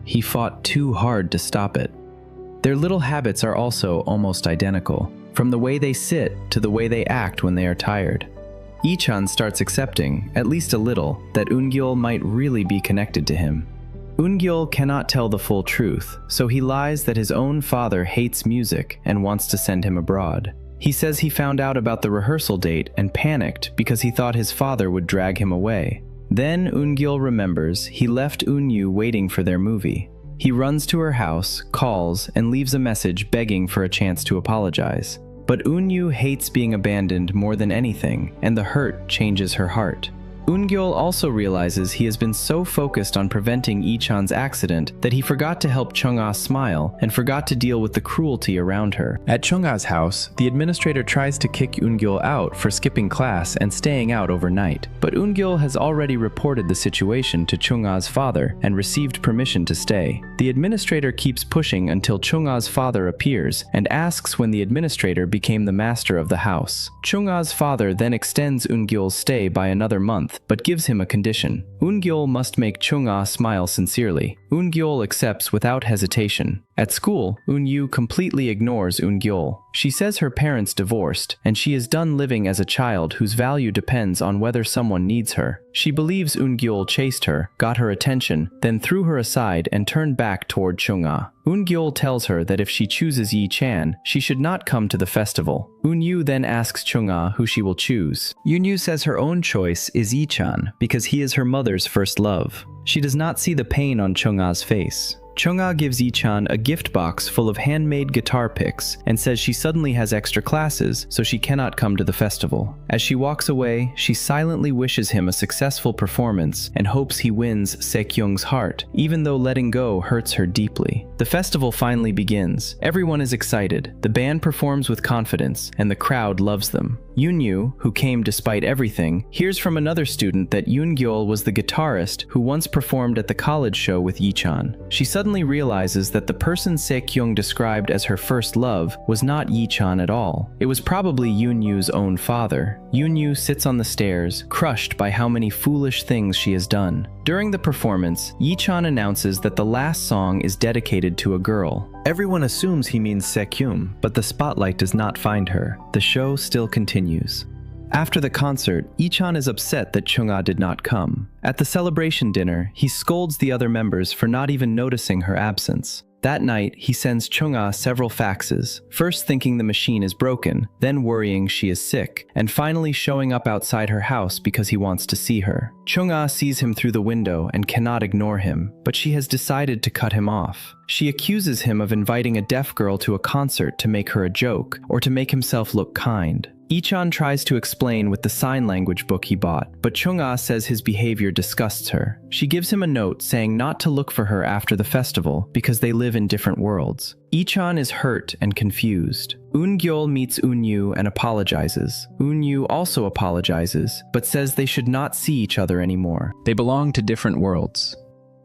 He fought too hard to stop it. Their little habits are also almost identical, from the way they sit to the way they act when they are tired. Yi-chan starts accepting, at least a little, that Eun-gyeol might really be connected to him. Eun-gyeol cannot tell the full truth, so he lies that his own father hates music and wants to send him abroad. He says he found out about the rehearsal date and panicked because he thought his father would drag him away. Then Eun-gyeol remembers he left Eun-yu waiting for their movie. He runs to her house, calls, and leaves a message begging for a chance to apologize. But Eun-yu hates being abandoned more than anything, and the hurt changes her heart. Eun-gyeol also realizes he has been so focused on preventing Yi-chan's accident that he forgot to help Chung-ah smile and forgot to deal with the cruelty around her. At Chung-ah's house, the administrator tries to kick Eun-gyeol out for skipping class and staying out overnight. But Eun-gyeol has already reported the situation to Chung-ah's father and received permission to stay. The administrator keeps pushing until Chung-ah's father appears and asks when the administrator became the master of the house. Chung-ah's father then extends Eun-gyeol's stay by another month, but gives him a condition. Eun-gyeol must make Chung-ah smile sincerely. Eun-gyeol accepts without hesitation. At school, Eun-yu completely ignores Eun-gyeol. She says her parents divorced, and she is done living as a child whose value depends on whether someone needs her. She believes Eun-gyeol chased her, got her attention, then threw her aside and turned back toward Chung-ah. Eun-gyeol tells her that if she chooses Yi-chan, she should not come to the festival. Eun-yu then asks Chung-ah who she will choose. Eun-yu says her own choice is Yi-chan because he is her mother's first love. She does not see the pain on Chung-ah's face. Chung-ah gives Yi-chan a gift box full of handmade guitar picks and says she suddenly has extra classes, so she cannot come to the festival. As she walks away, she silently wishes him a successful performance and hopes he wins Sekyung's heart, even though letting go hurts her deeply. The festival finally begins. Everyone is excited. The band performs with confidence, and the crowd loves them. Eun-yu, who came despite everything, hears from another student that Eun-gyeol was the guitarist who once performed at the college show with Yi-chan. She suddenly realizes that the person Sekyung described as her first love was not Yi-chan at all. It was probably Eun-yu's own father. Eun-yu sits on the stairs, crushed by how many foolish things she has done. During the performance, Yi-chan announces that the last song is dedicated to a girl. Everyone assumes he means Sekyung, but the spotlight does not find her. The show still continues. After the concert, Yi-chan is upset that Chung-ah did not come. At the celebration dinner, he scolds the other members for not even noticing her absence. That night, he sends Chung-ah several faxes, first thinking the machine is broken, then worrying she is sick, and finally showing up outside her house because he wants to see her. Chung-ah sees him through the window and cannot ignore him, but she has decided to cut him off. She accuses him of inviting a deaf girl to a concert to make her a joke, or to make himself look kind. Ichon tries to explain with the sign language book he bought, but Chung-ah says his behavior disgusts her. She gives him a note saying not to look for her after the festival because they live in different worlds. Ichon is hurt and confused. Eun-gyeol meets Eun-yu and apologizes. Eun-yu also apologizes, but says they should not see each other anymore. They belong to different worlds.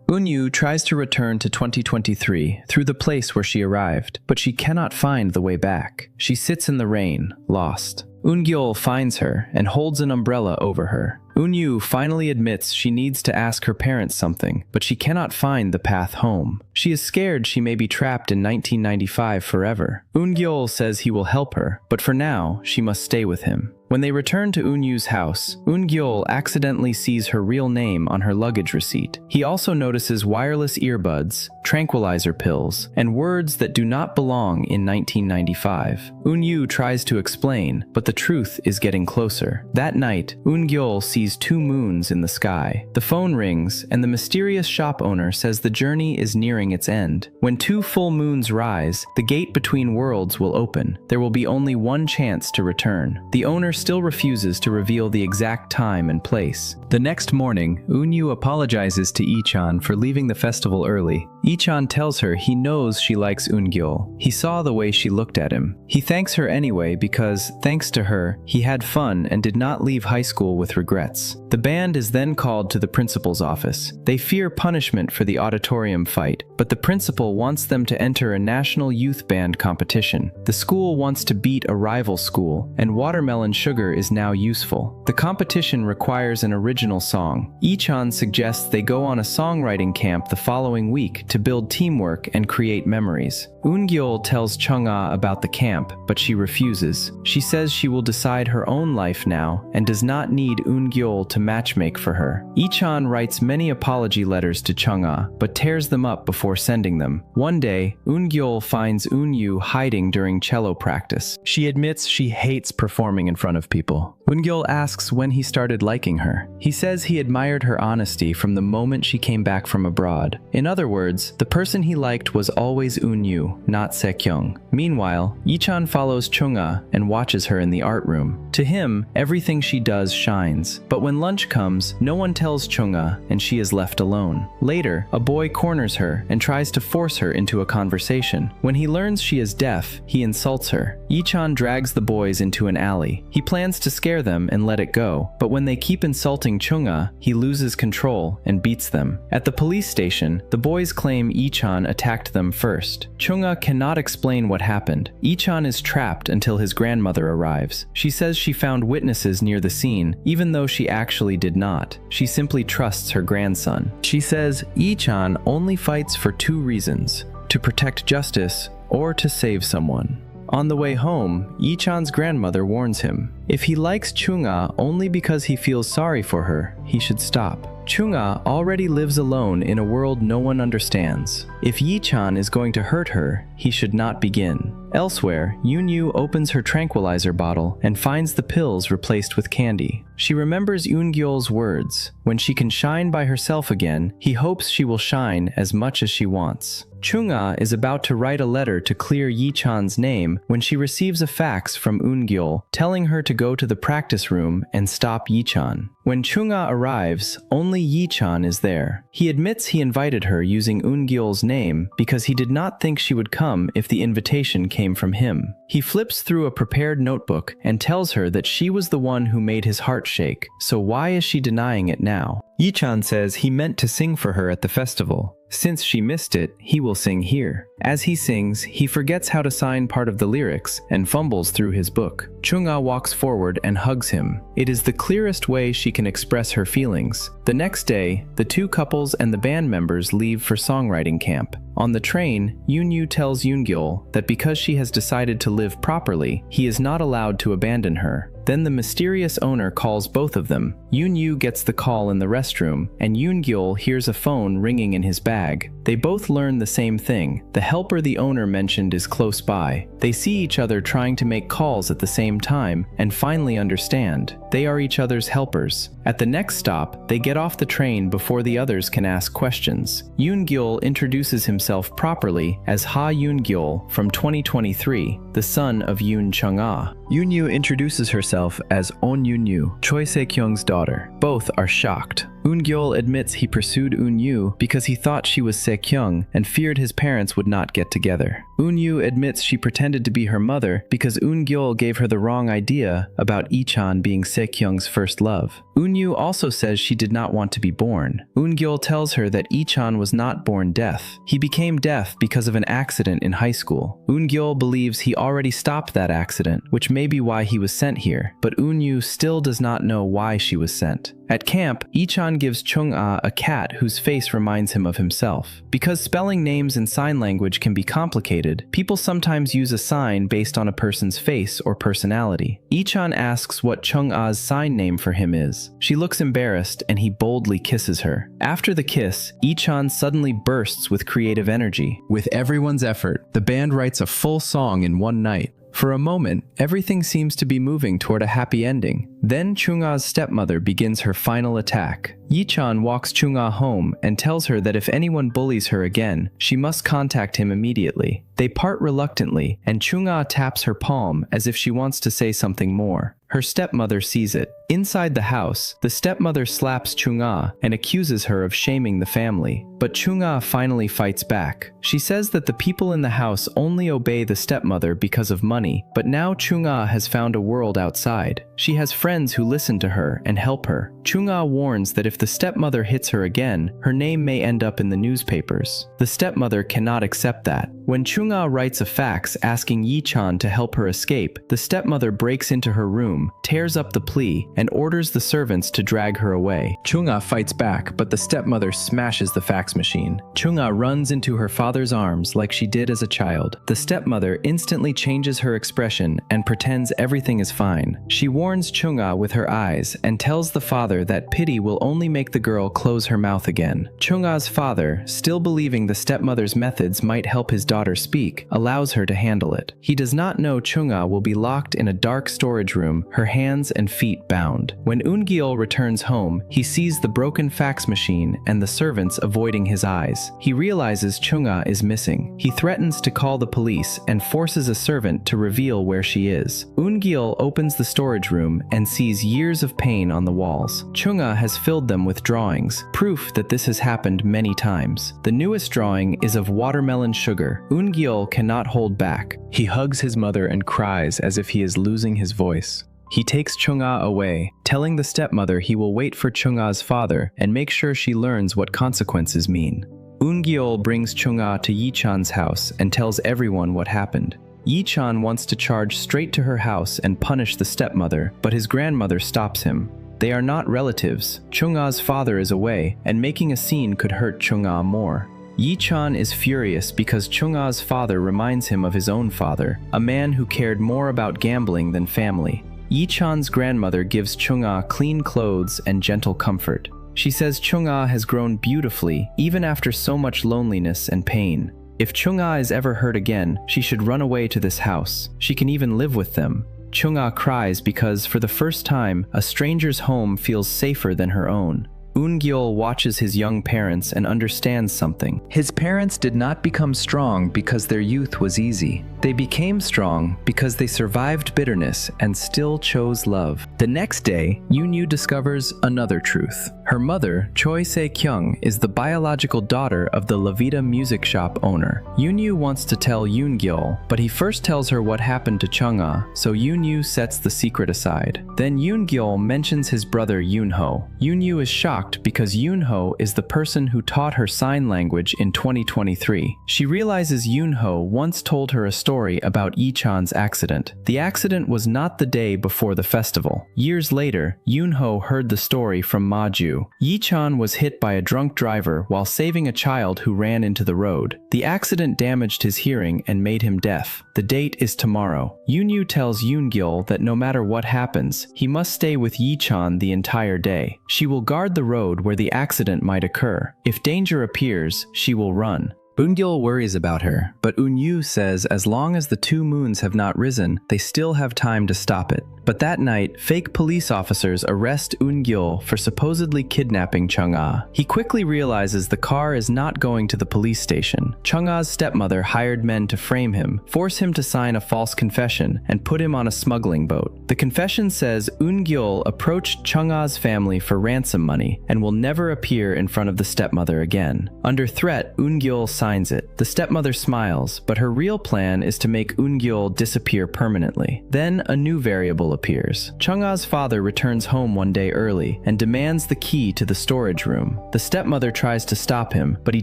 Eun-yu tries to return to 2023 through the place where she arrived, but she cannot find the way back. She sits in the rain, lost. Eun-gyeol finds her and holds an umbrella over her. Eun-yu finally admits she needs to ask her parents something, but she cannot find the path home. She is scared she may be trapped in 1995 forever. Eun-gyeol says he will help her, but for now, she must stay with him. When they return to Eun-yu's house, Eun-gyeol accidentally sees her real name on her luggage receipt. He also notices wireless earbuds, tranquilizer pills, and words that do not belong in 1995. Eun-yu tries to explain, but the truth is getting closer. That night, Eun-gyeol sees 2 moons in the sky. The phone rings, and the mysterious shop owner says the journey is nearing its end. When 2 full moons rise, the gate between worlds will open. There will be only one chance to return. The owner still refuses to reveal the exact time and place. The next morning, Eun-yu apologizes to Ichon for leaving the festival early. Ichon tells her he knows she likes Eun-gyeol. He saw the way she looked at him. He thanks her anyway because, thanks to her, he had fun and did not leave high school with regrets. The band is then called to the principal's office. They fear punishment for the auditorium fight, but the principal wants them to enter a national youth band competition. The school wants to beat a rival school, and Watermelon Sugar is now useful. The competition requires an original song. Ichon suggests they go on a songwriting camp the following week to build teamwork and create memories. Eun-gyeol tells Chung-ah about the camp, but she refuses. She says she will decide her own life now and does not need Eun-gyeol to matchmake for her. Ichon writes many apology letters to Chung-ah, but tears them up before sending them. One day, Eun-gyeol finds Eun-yu hiding during cello practice. She admits she hates performing in front of people. Eun-gyeol asks when he started liking her. He says he admired her honesty from the moment she came back from abroad. In other words, the person he liked was always Eun-yu, not Se-kyung. Meanwhile, Ichon follows Chung-ah and watches her in the art room. To him, everything she does shines. But when lunch comes, no one tells Chung-ah and she is left alone. Later, a boy corners her and tries to force her into a conversation. When he learns she is deaf, he insults her. Ichon drags the boys into an alley. He plans to scare them and let it go, but when they keep insulting Chung-ah, he loses control and beats them. At the police station, the boys claim Ichon attacked them first. Chung-ah cannot explain what happened. Ichon is trapped until his grandmother arrives. She says she found witnesses near the scene, even though she actually did not. She simply trusts her grandson. She says Ichon only fights for 2 reasons: to protect justice or to save someone. On the way home, Ichon's grandmother warns him. If he likes Chung-ah only because he feels sorry for her, he should stop. Chung-ah already lives alone in a world no one understands. If Ichon is going to hurt her, he should not begin. Elsewhere, Eun-yu opens her tranquilizer bottle and finds the pills replaced with candy. She remembers Eun-gyeol's words. When she can shine by herself again, he hopes she will shine as much as she wants. Chung-ah is about to write a letter to clear Ichon's name when she receives a fax from Eun-gyeol telling her to go to the practice room and stop Ichon. When Chung-ah arrives, only Ichon is there. He admits he invited her using Eun-gyeol's name because he did not think she would come if the invitation came from him. He flips through a prepared notebook and tells her that she was the one who made his heart shake, so why is she denying it now? Ichon says he meant to sing for her at the festival. Since she missed it, he will sing here. As he sings, he forgets how to sign part of the lyrics and fumbles through his book. Chung-ah walks forward and hugs him. It is the clearest way she can express her feelings. The next day, the 2 couples and the band members leave for songwriting camp. On the train, Eun-gyeol tells Eun-gyeol that because she has decided to live properly, he is not allowed to abandon her. Then the mysterious owner calls both of them. Eun-gyeol gets the call in the restroom, and Eun-gyeol hears a phone ringing in his bag. They both learn the same thing. The helper the owner mentioned is close by. They see each other trying to make calls at the same time, and finally understand. They are each other's helpers. At the next stop, they get off the train before the others can ask questions. Eun-gyeol introduces himself properly as Ha Eun-gyeol from 2023, the son of Yoon Chung-ah. Eun-gyeol introduces herself as On Eun-gyeol, Choi Se-kyung's daughter. Both are shocked. Eun-gyeol admits he pursued Eun-gyeol because he thought she was Se-kyung and feared his parents would not get together. Eun-gyeol admits she pretended to be her mother because Eun-gyeol gave her the wrong idea about Lee-chan being Se-kyung's first love. Eun-gyeol also says she did not want to be born. Eun-gyeol tells her that Lee-chan was not born deaf. He became deaf because of an accident in high school. Eun-gyeol believes he already stopped that accident, which may be why he was sent here, but Eun-gyeol still does not know why she was sent. At camp, Lee-chan gives Chung-ah a cat whose face reminds him of himself. Because spelling names in sign language can be complicated, people sometimes use a sign based on a person's face or personality. Lee-chan asks what Chung-ah's sign name for him is. She looks embarrassed and he boldly kisses her. After the kiss, Lee-chan suddenly bursts with creative energy. With everyone's effort, the band writes a full song in one night. For a moment, everything seems to be moving toward a happy ending. Then Chung-ah's stepmother begins her final attack. Lee-chan walks Chung-ah home and tells her that if anyone bullies her again, she must contact him immediately. They part reluctantly, and Chung-ah taps her palm as if she wants to say something more. Her stepmother sees it. Inside the house, the stepmother slaps Chung-ah and accuses her of shaming the family. But Chung-ah finally fights back. She says that the people in the house only obey the stepmother because of money, but now Chung-ah has found a world outside. She has friends who listen to her and help her. Chung-ah warns that if the stepmother hits her again, her name may end up in the newspapers. The stepmother cannot accept that. When Chung-ah writes a fax asking Lee-chan to help her escape, the stepmother breaks into her room, tears up the plea, and orders the servants to drag her away. Chung-ah fights back, but the stepmother smashes the fax machine. Chung-ah runs into her father's arms like she did as a child. The stepmother instantly changes her expression and pretends everything is fine. She warns Chung-ah with her eyes and tells the father that pity will only make the girl close her mouth again. Chung-ah's father, still believing the stepmother's methods might help his daughter speak, allows her to handle it. He does not know Chung-ah will be locked in a dark storage room, her hands and feet bound. When Eun-gyeol returns home, he sees the broken fax machine and the servants avoiding his eyes. He realizes Chung-ah is missing. He threatens to call the police and forces a servant to reveal where she is. Eun-gyeol opens the storage room and sees years of pain on the walls. Chung-ah has filled them with drawings, proof that this has happened many times. The newest drawing is of watermelon sugar. Eun-gyeol cannot hold back. He hugs his mother and cries as if he is losing his voice. He takes Chung-ah away, telling the stepmother he will wait for Chung-ah's father and make sure she learns what consequences mean. Eun-gyeol brings Chung-ah to Lee-chan's house and tells everyone what happened. Lee-chan wants to charge straight to her house and punish the stepmother, but his grandmother stops him. They are not relatives. Chung-ah's father is away, and making a scene could hurt Chung-ah more. Lee-chan is furious because Chung-ah's father reminds him of his own father, a man who cared more about gambling than family. Lee-chan's grandmother gives Chung-ah clean clothes and gentle comfort. She says Chung-ah has grown beautifully, even after so much loneliness and pain. If Chung-ah is ever hurt again, she should run away to this house. She can even live with them. Chung-ah cries because, for the first time, a stranger's home feels safer than her own. Eun-gyeol watches his young parents and understands something. His parents did not become strong because their youth was easy. They became strong because they survived bitterness and still chose love. The next day, Eun-gyeol discovers another truth. Her mother, Choi Se-kyung, is the biological daughter of the Levita music shop owner. Eun-gyeol wants to tell Eun-gyeol, but he first tells her what happened to Chung-ah, so Eun-gyeol sets the secret aside. Then Eun-gyeol mentions his brother Eun-ho. Eun-gyeol is shocked shocked because Eun-ho is the person who taught her sign language in 2023. She realizes Eun-ho once told her a story about Yi-chan's accident. The accident was not the day before the festival. Years later, Eun-ho heard the story from Ma-ju. Yi-chan was hit by a drunk driver while saving a child who ran into the road. The accident damaged his hearing and made him deaf. The date is tomorrow. Eun-gyeol tells Eun-gyeol that no matter what happens, he must stay with Yi-chan the entire day. She will guard the road where the accident might occur. If danger appears, she will run. Eun-gyeol worries about her, but Eun-gyeol says as long as the two moons have not risen, they still have time to stop it. But that night, fake police officers arrest Eun-gyeol for supposedly kidnapping Chung-ah. He quickly realizes the car is not going to the police station. Chung-ah's stepmother hired men to frame him, force him to sign a false confession, and put him on a smuggling boat. The confession says Eun-gyeol approached Chung-ah's family for ransom money and will never appear in front of the stepmother again. Under threat, Eun-gyeol signs it. The stepmother smiles, but her real plan is to make Eun-gyeol disappear permanently. Then a new variable appears. Chung-ah's father returns home one day early and demands the key to the storage room. The stepmother tries to stop him, but he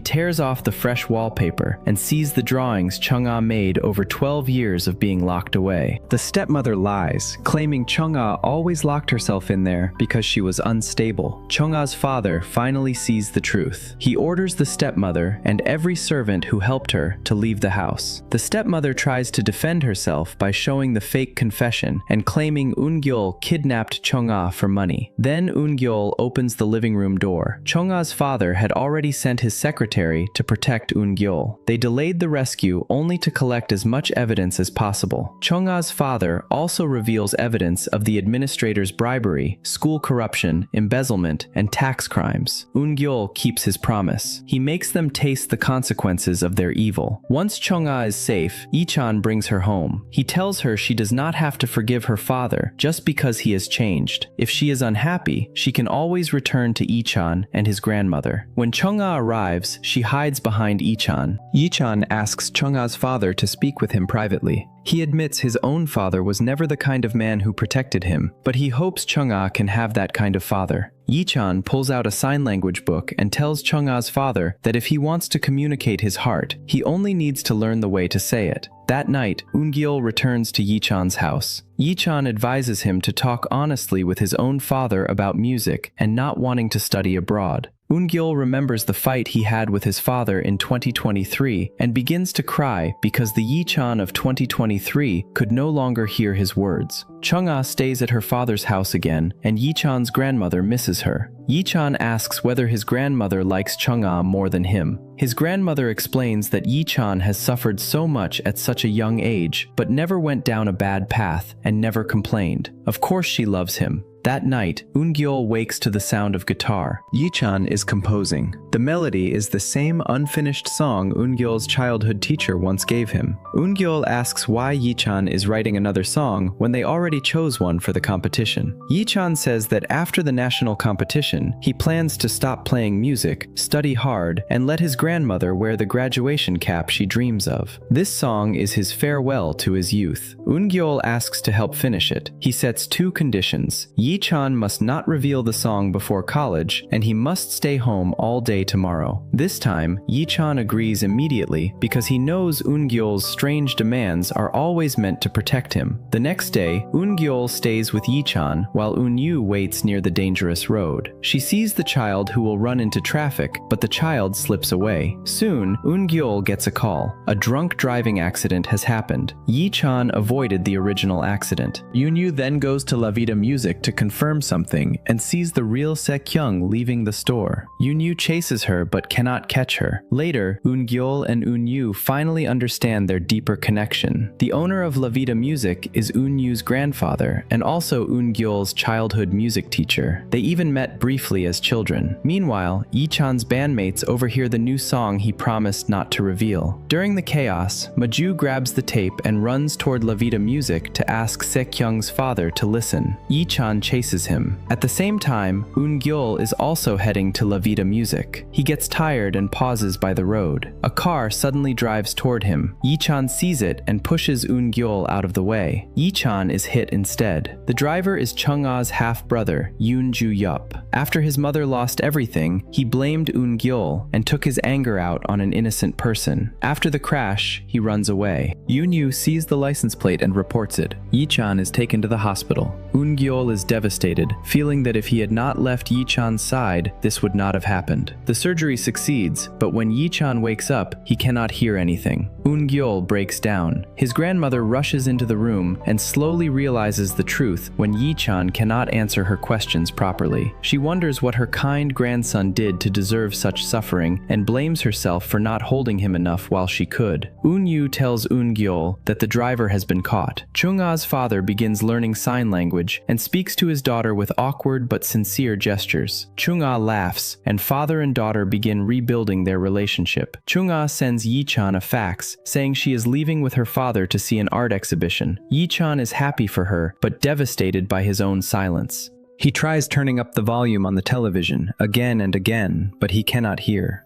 tears off the fresh wallpaper and sees the drawings Chung-ah made over 12 years of being locked away. The stepmother lies, claiming Chung-ah always locked herself in there because she was unstable. Chung-ah's father finally sees the truth. He orders the stepmother and every servant who helped her to leave the house. The stepmother tries to defend herself by showing the fake confession and claiming Eun-gyeol kidnapped Chung-ah for money. Then Eun-gyeol opens the living room door. Chung-ah's father had already sent his secretary to protect Eun-gyeol. They delayed the rescue only to collect as much evidence as possible. Chung-ah's father also reveals evidence of the administrator's bribery, school corruption, embezzlement, and tax crimes. Eun-gyeol keeps his promise. He makes them taste the consequences of their evil. Once Chung-ah is safe, Yi-chan brings her home. He tells her she does not have to forgive her father just because he has changed. If she is unhappy, she can always return to Yi-chan and his grandmother. When Chung-ah arrives, she hides behind Yi-chan. Yi-chan asks Chung-ah's father to speak with him privately. He admits his own father was never the kind of man who protected him, but he hopes Chung-ah can have that kind of father. Yi-chan pulls out a sign language book and tells Chung-ah's father that if he wants to communicate his heart, he only needs to learn the way to say it. That night, Eun-gyeol returns to Yi-chan's house. Yi-chan advises him to talk honestly with his own father about music and not wanting to study abroad. Eun-gyeol remembers the fight he had with his father in 2023 and begins to cry because the Yi-chan of 2023 could no longer hear his words. Chung-ah stays at her father's house again, and Yi-chan's grandmother misses her. Yi-chan asks whether his grandmother likes Chung-ah more than him. His grandmother explains that Yi-chan has suffered so much at such a young age, but never went down a bad path and never complained. Of course she loves him. That night, Eun-gyeol wakes to the sound of guitar. Yi-chan is composing. The melody is the same unfinished song Eun-gyeol's childhood teacher once gave him. Eun-gyeol asks why Yi-chan is writing another song when they already chose one for the competition. Yi-chan says that after the national competition, he plans to stop playing music, study hard, and let his grandmother wear the graduation cap she dreams of. This song is his farewell to his youth. Eun-gyeol asks to help finish it. He sets two conditions. Yi-chan must not reveal the song before college, and he must stay home all day tomorrow. This time, Yi-chan agrees immediately because he knows Eun-gyeol's strange demands are always meant to protect him. The next day, Eun-gyeol stays with Yi-chan while Eun-yu waits near the dangerous road. She sees the child who will run into traffic, but the child slips away. Soon, Eun-gyeol gets a call. A drunk driving accident has happened. Yi-chan avoided the original accident. Eun-yu then goes to La Vida Music to confirm something and sees the real Sek-young leaving the store. Eun-yu chases her but cannot catch her. Later, Eun-gyeol and Eun-yu finally understand their deeper connection. The owner of La Vida Music is Eun-yu's grandfather and also Eun-gyeol's childhood music teacher. They even met briefly as children. Meanwhile, Yi-chan's bandmates overhear the new song he promised not to reveal. During the chaos, Ma-ju grabs the tape and runs toward La Vida Music to ask Sek-young's father to listen. Yi-chan chases him. At the same time, Eun-gyeol is also heading to La Vida Music. He gets tired and pauses by the road. A car suddenly drives toward him. Yi-chan sees it and pushes Eun-gyeol out of the way. Yi-chan is hit instead. The driver is Chung-a's half-brother, Eun-gyeol. After his mother lost everything, he blamed Eun-gyeol and took his anger out on an innocent person. After the crash, he runs away. Eun-yu sees the license plate and reports it. Yi-chan is taken to the hospital. Eun-gyeol is devastated, feeling that if he had not left Yi-chan's side, this would not have happened. The surgery succeeds, but when Yi-chan wakes up, he cannot hear anything. Eun-gyeol breaks down. His grandmother rushes into the room and slowly realizes the truth when Yi-chan cannot answer her questions properly. She wonders what her kind grandson did to deserve such suffering and blames herself for not holding him enough while she could. Eun-yu tells Eun-gyeol that the driver has been caught. Chung-a's father begins learning sign language and speaks to his daughter with awkward but sincere gestures. Chung-a laughs, and father and daughter begin rebuilding their relationship. Chung-a sends Yi-chan a fax saying she is leaving with her father to see an art exhibition. Yi-chan is happy for her, but devastated by his own silence. He tries turning up the volume on the television again and again, but he cannot hear.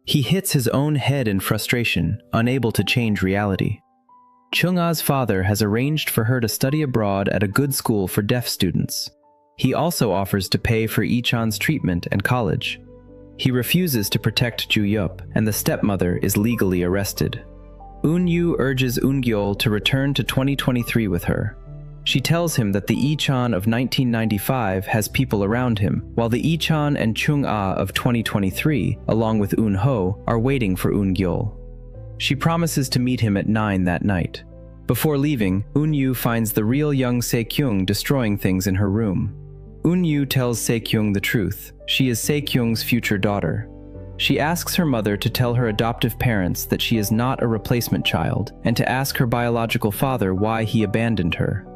He hits his own head in frustration, unable to change reality. Chung-a's father has arranged for her to study abroad at a good school for deaf students. He also offers to pay for Yi-chan's treatment and college. He refuses to protect Ju-yup, and the stepmother is legally arrested. Eun-yu urges Eun-gyeol to return to 2023 with her. She tells him that the Yi-chan of 1995 has people around him, while the Yi-chan and Chung-a of 2023, along with Eun-ho, are waiting for Eun-gyeol. She promises to meet him at 9 that night. Before leaving, Eun-yu finds the real young Se-kyung destroying things in her room. Eun-yu tells Se-kyung the truth. She is Se-kyung's future daughter. She asks her mother to tell her adoptive parents that she is not a replacement child, and to ask her biological father why he abandoned her.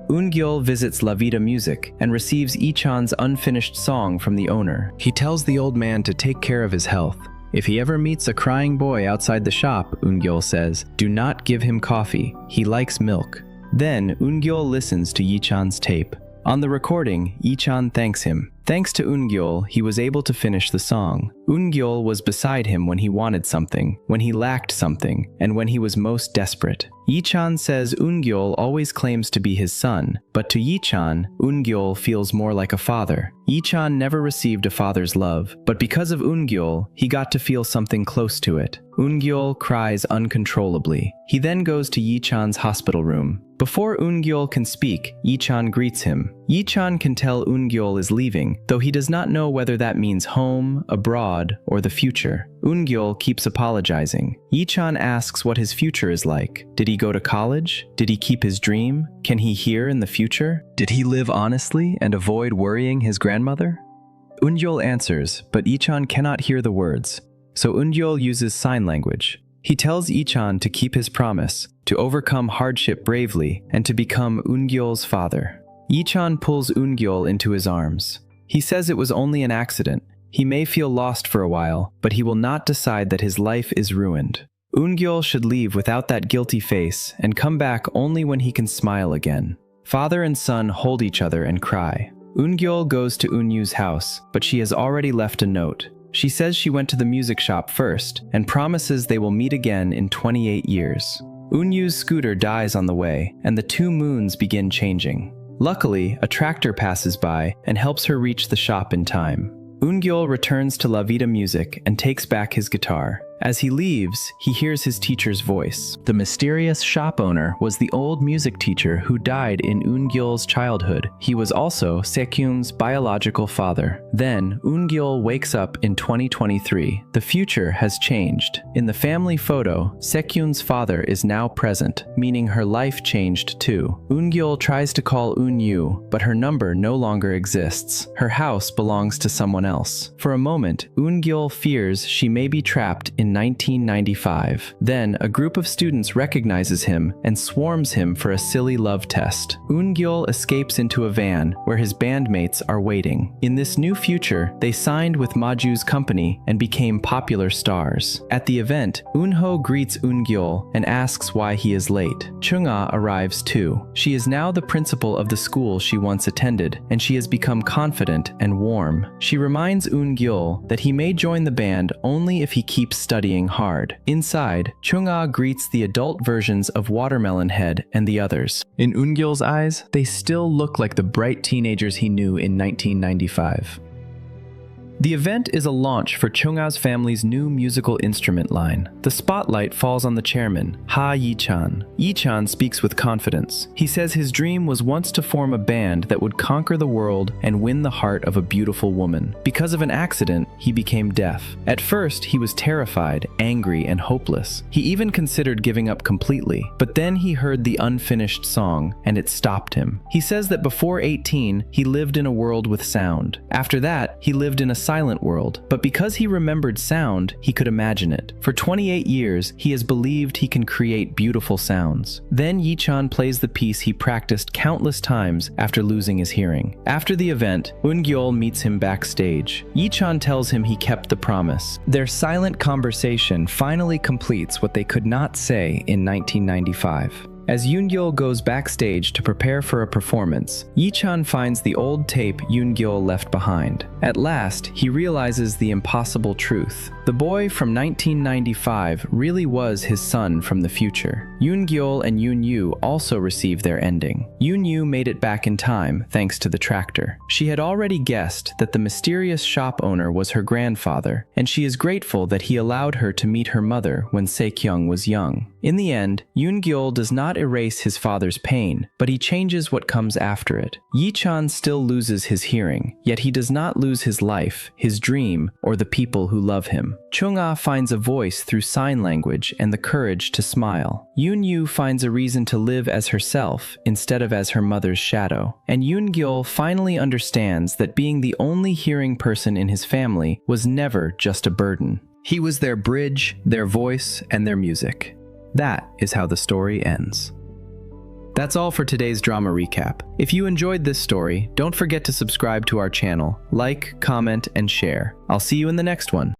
Eun-gyeol visits La Vida Music and receives Yi-chan's unfinished song from the owner. He tells the old man to take care of his health. If he ever meets a crying boy outside the shop, Eun-gyeol says, do not give him coffee. He likes milk. Then Eun-gyeol listens to Yi-chan's tape. On the recording, Yi-chan thanks him. Thanks to Eun-gyeol, he was able to finish the song. Eun-gyeol was beside him when he wanted something, when he lacked something, and when he was most desperate. Yi-chan says Eun-gyeol always claims to be his son, but to Yi-chan, Eun-gyeol feels more like a father. Yi-chan never received a father's love, but because of Eun-gyeol, he got to feel something close to it. Eun-gyeol cries uncontrollably. He then goes to Yi-chan's hospital room. Before Eun-gyeol can speak, Yi-chan greets him. Yi-chan can tell Eun-gyeol is leaving, though he does not know whether that means home, abroad, or the future. Eun-gyeol keeps apologizing. Yi-chan asks what his future is like. Did he go to college? Did he keep his dream? Can he hear in the future? Did he live honestly and avoid worrying his grandmother? Eun-gyeol answers, but Yi-chan cannot hear the words, so Eun-gyeol uses sign language. He tells Yi-chan to keep his promise, to overcome hardship bravely, and to become Eun-gyeol's father. Yi-chan pulls Eun-gyeol into his arms. He says it was only an accident. He may feel lost for a while, but he will not decide that his life is ruined. Eun-gyeol should leave without that guilty face and come back only when he can smile again. Father and son hold each other and cry. Eun-gyeol goes to Eun-yu's house, but she has already left a note. She says she went to the music shop first and promises they will meet again in 28 years. Eun-yu's scooter dies on the way, and the two moons begin changing. Luckily, a tractor passes by and helps her reach the shop in time. Eun-gyeol returns to La Vida Music and takes back his guitar. As he leaves, he hears his teacher's voice. The mysterious shop owner was the old music teacher who died in Eun-gyeol's childhood. He was also Se-kyung's biological father. Then, Eun-gyeol wakes up in 2023. The future has changed. In the family photo, Se-kyung's father is now present, meaning her life changed too. Eun-gyeol tries to call Eun-yu, but her number no longer exists. Her house belongs to someone else. For a moment, Eun-gyeol fears she may be trapped in in 1995. Then, a group of students recognizes him and swarms him for a silly love test. Eun-gyeol escapes into a van where his bandmates are waiting. In this new future, they signed with Maju's company and became popular stars. At the event, Eun-ho greets Eun-gyeol and asks why he is late. Chung-ah arrives too. She is now the principal of the school she once attended, and she has become confident and warm. She reminds Eun-gyeol that he may join the band only if he keeps studying hard. Inside, Chung-ah greets the adult versions of Watermelon Head and the others. In Eun-gyeol's eyes, they still look like the bright teenagers he knew in 1995. The event is a launch for Chung-ah's family's new musical instrument line. The spotlight falls on the chairman, Ha Yi-chan. Yi-chan speaks with confidence. He says his dream was once to form a band that would conquer the world and win the heart of a beautiful woman. Because of an accident, he became deaf. At first, he was terrified, angry, and hopeless. He even considered giving up completely. But then he heard the unfinished song, and it stopped him. He says that before 18, he lived in a world with sound. After that, he lived in a silent world, but because he remembered sound, he could imagine it. For 28 years, he has believed he can create beautiful sounds. Then Yi-chan plays the piece he practiced countless times after losing his hearing. After the event, Eun-gyeol meets him backstage. Yi-chan tells him he kept the promise. Their silent conversation finally completes what they could not say in 1995. As Eun-gyeol goes backstage to prepare for a performance, Yi-chan finds the old tape Eun-gyeol left behind. At last, he realizes the impossible truth. The boy from 1995 really was his son from the future. Eun-gyeol and Eun-yu also receive their ending. Eun-yu made it back in time thanks to the tractor. She had already guessed that the mysterious shop owner was her grandfather, and she is grateful that he allowed her to meet her mother when Se-kyung was young. In the end, Eun-gyeol does not erase his father's pain, but he changes what comes after it. Yi-chan still loses his hearing, yet he does not lose his life, his dream, or the people who love him. Chung-ah finds a voice through sign language and the courage to smile. Eun-yu finds a reason to live as herself instead of as her mother's shadow. And Eun-gyeol finally understands that being the only hearing person in his family was never just a burden. He was their bridge, their voice, and their music. That is how the story ends. That's all for today's drama recap. If you enjoyed this story, don't forget to subscribe to our channel, like, comment, and share. I'll see you in the next one.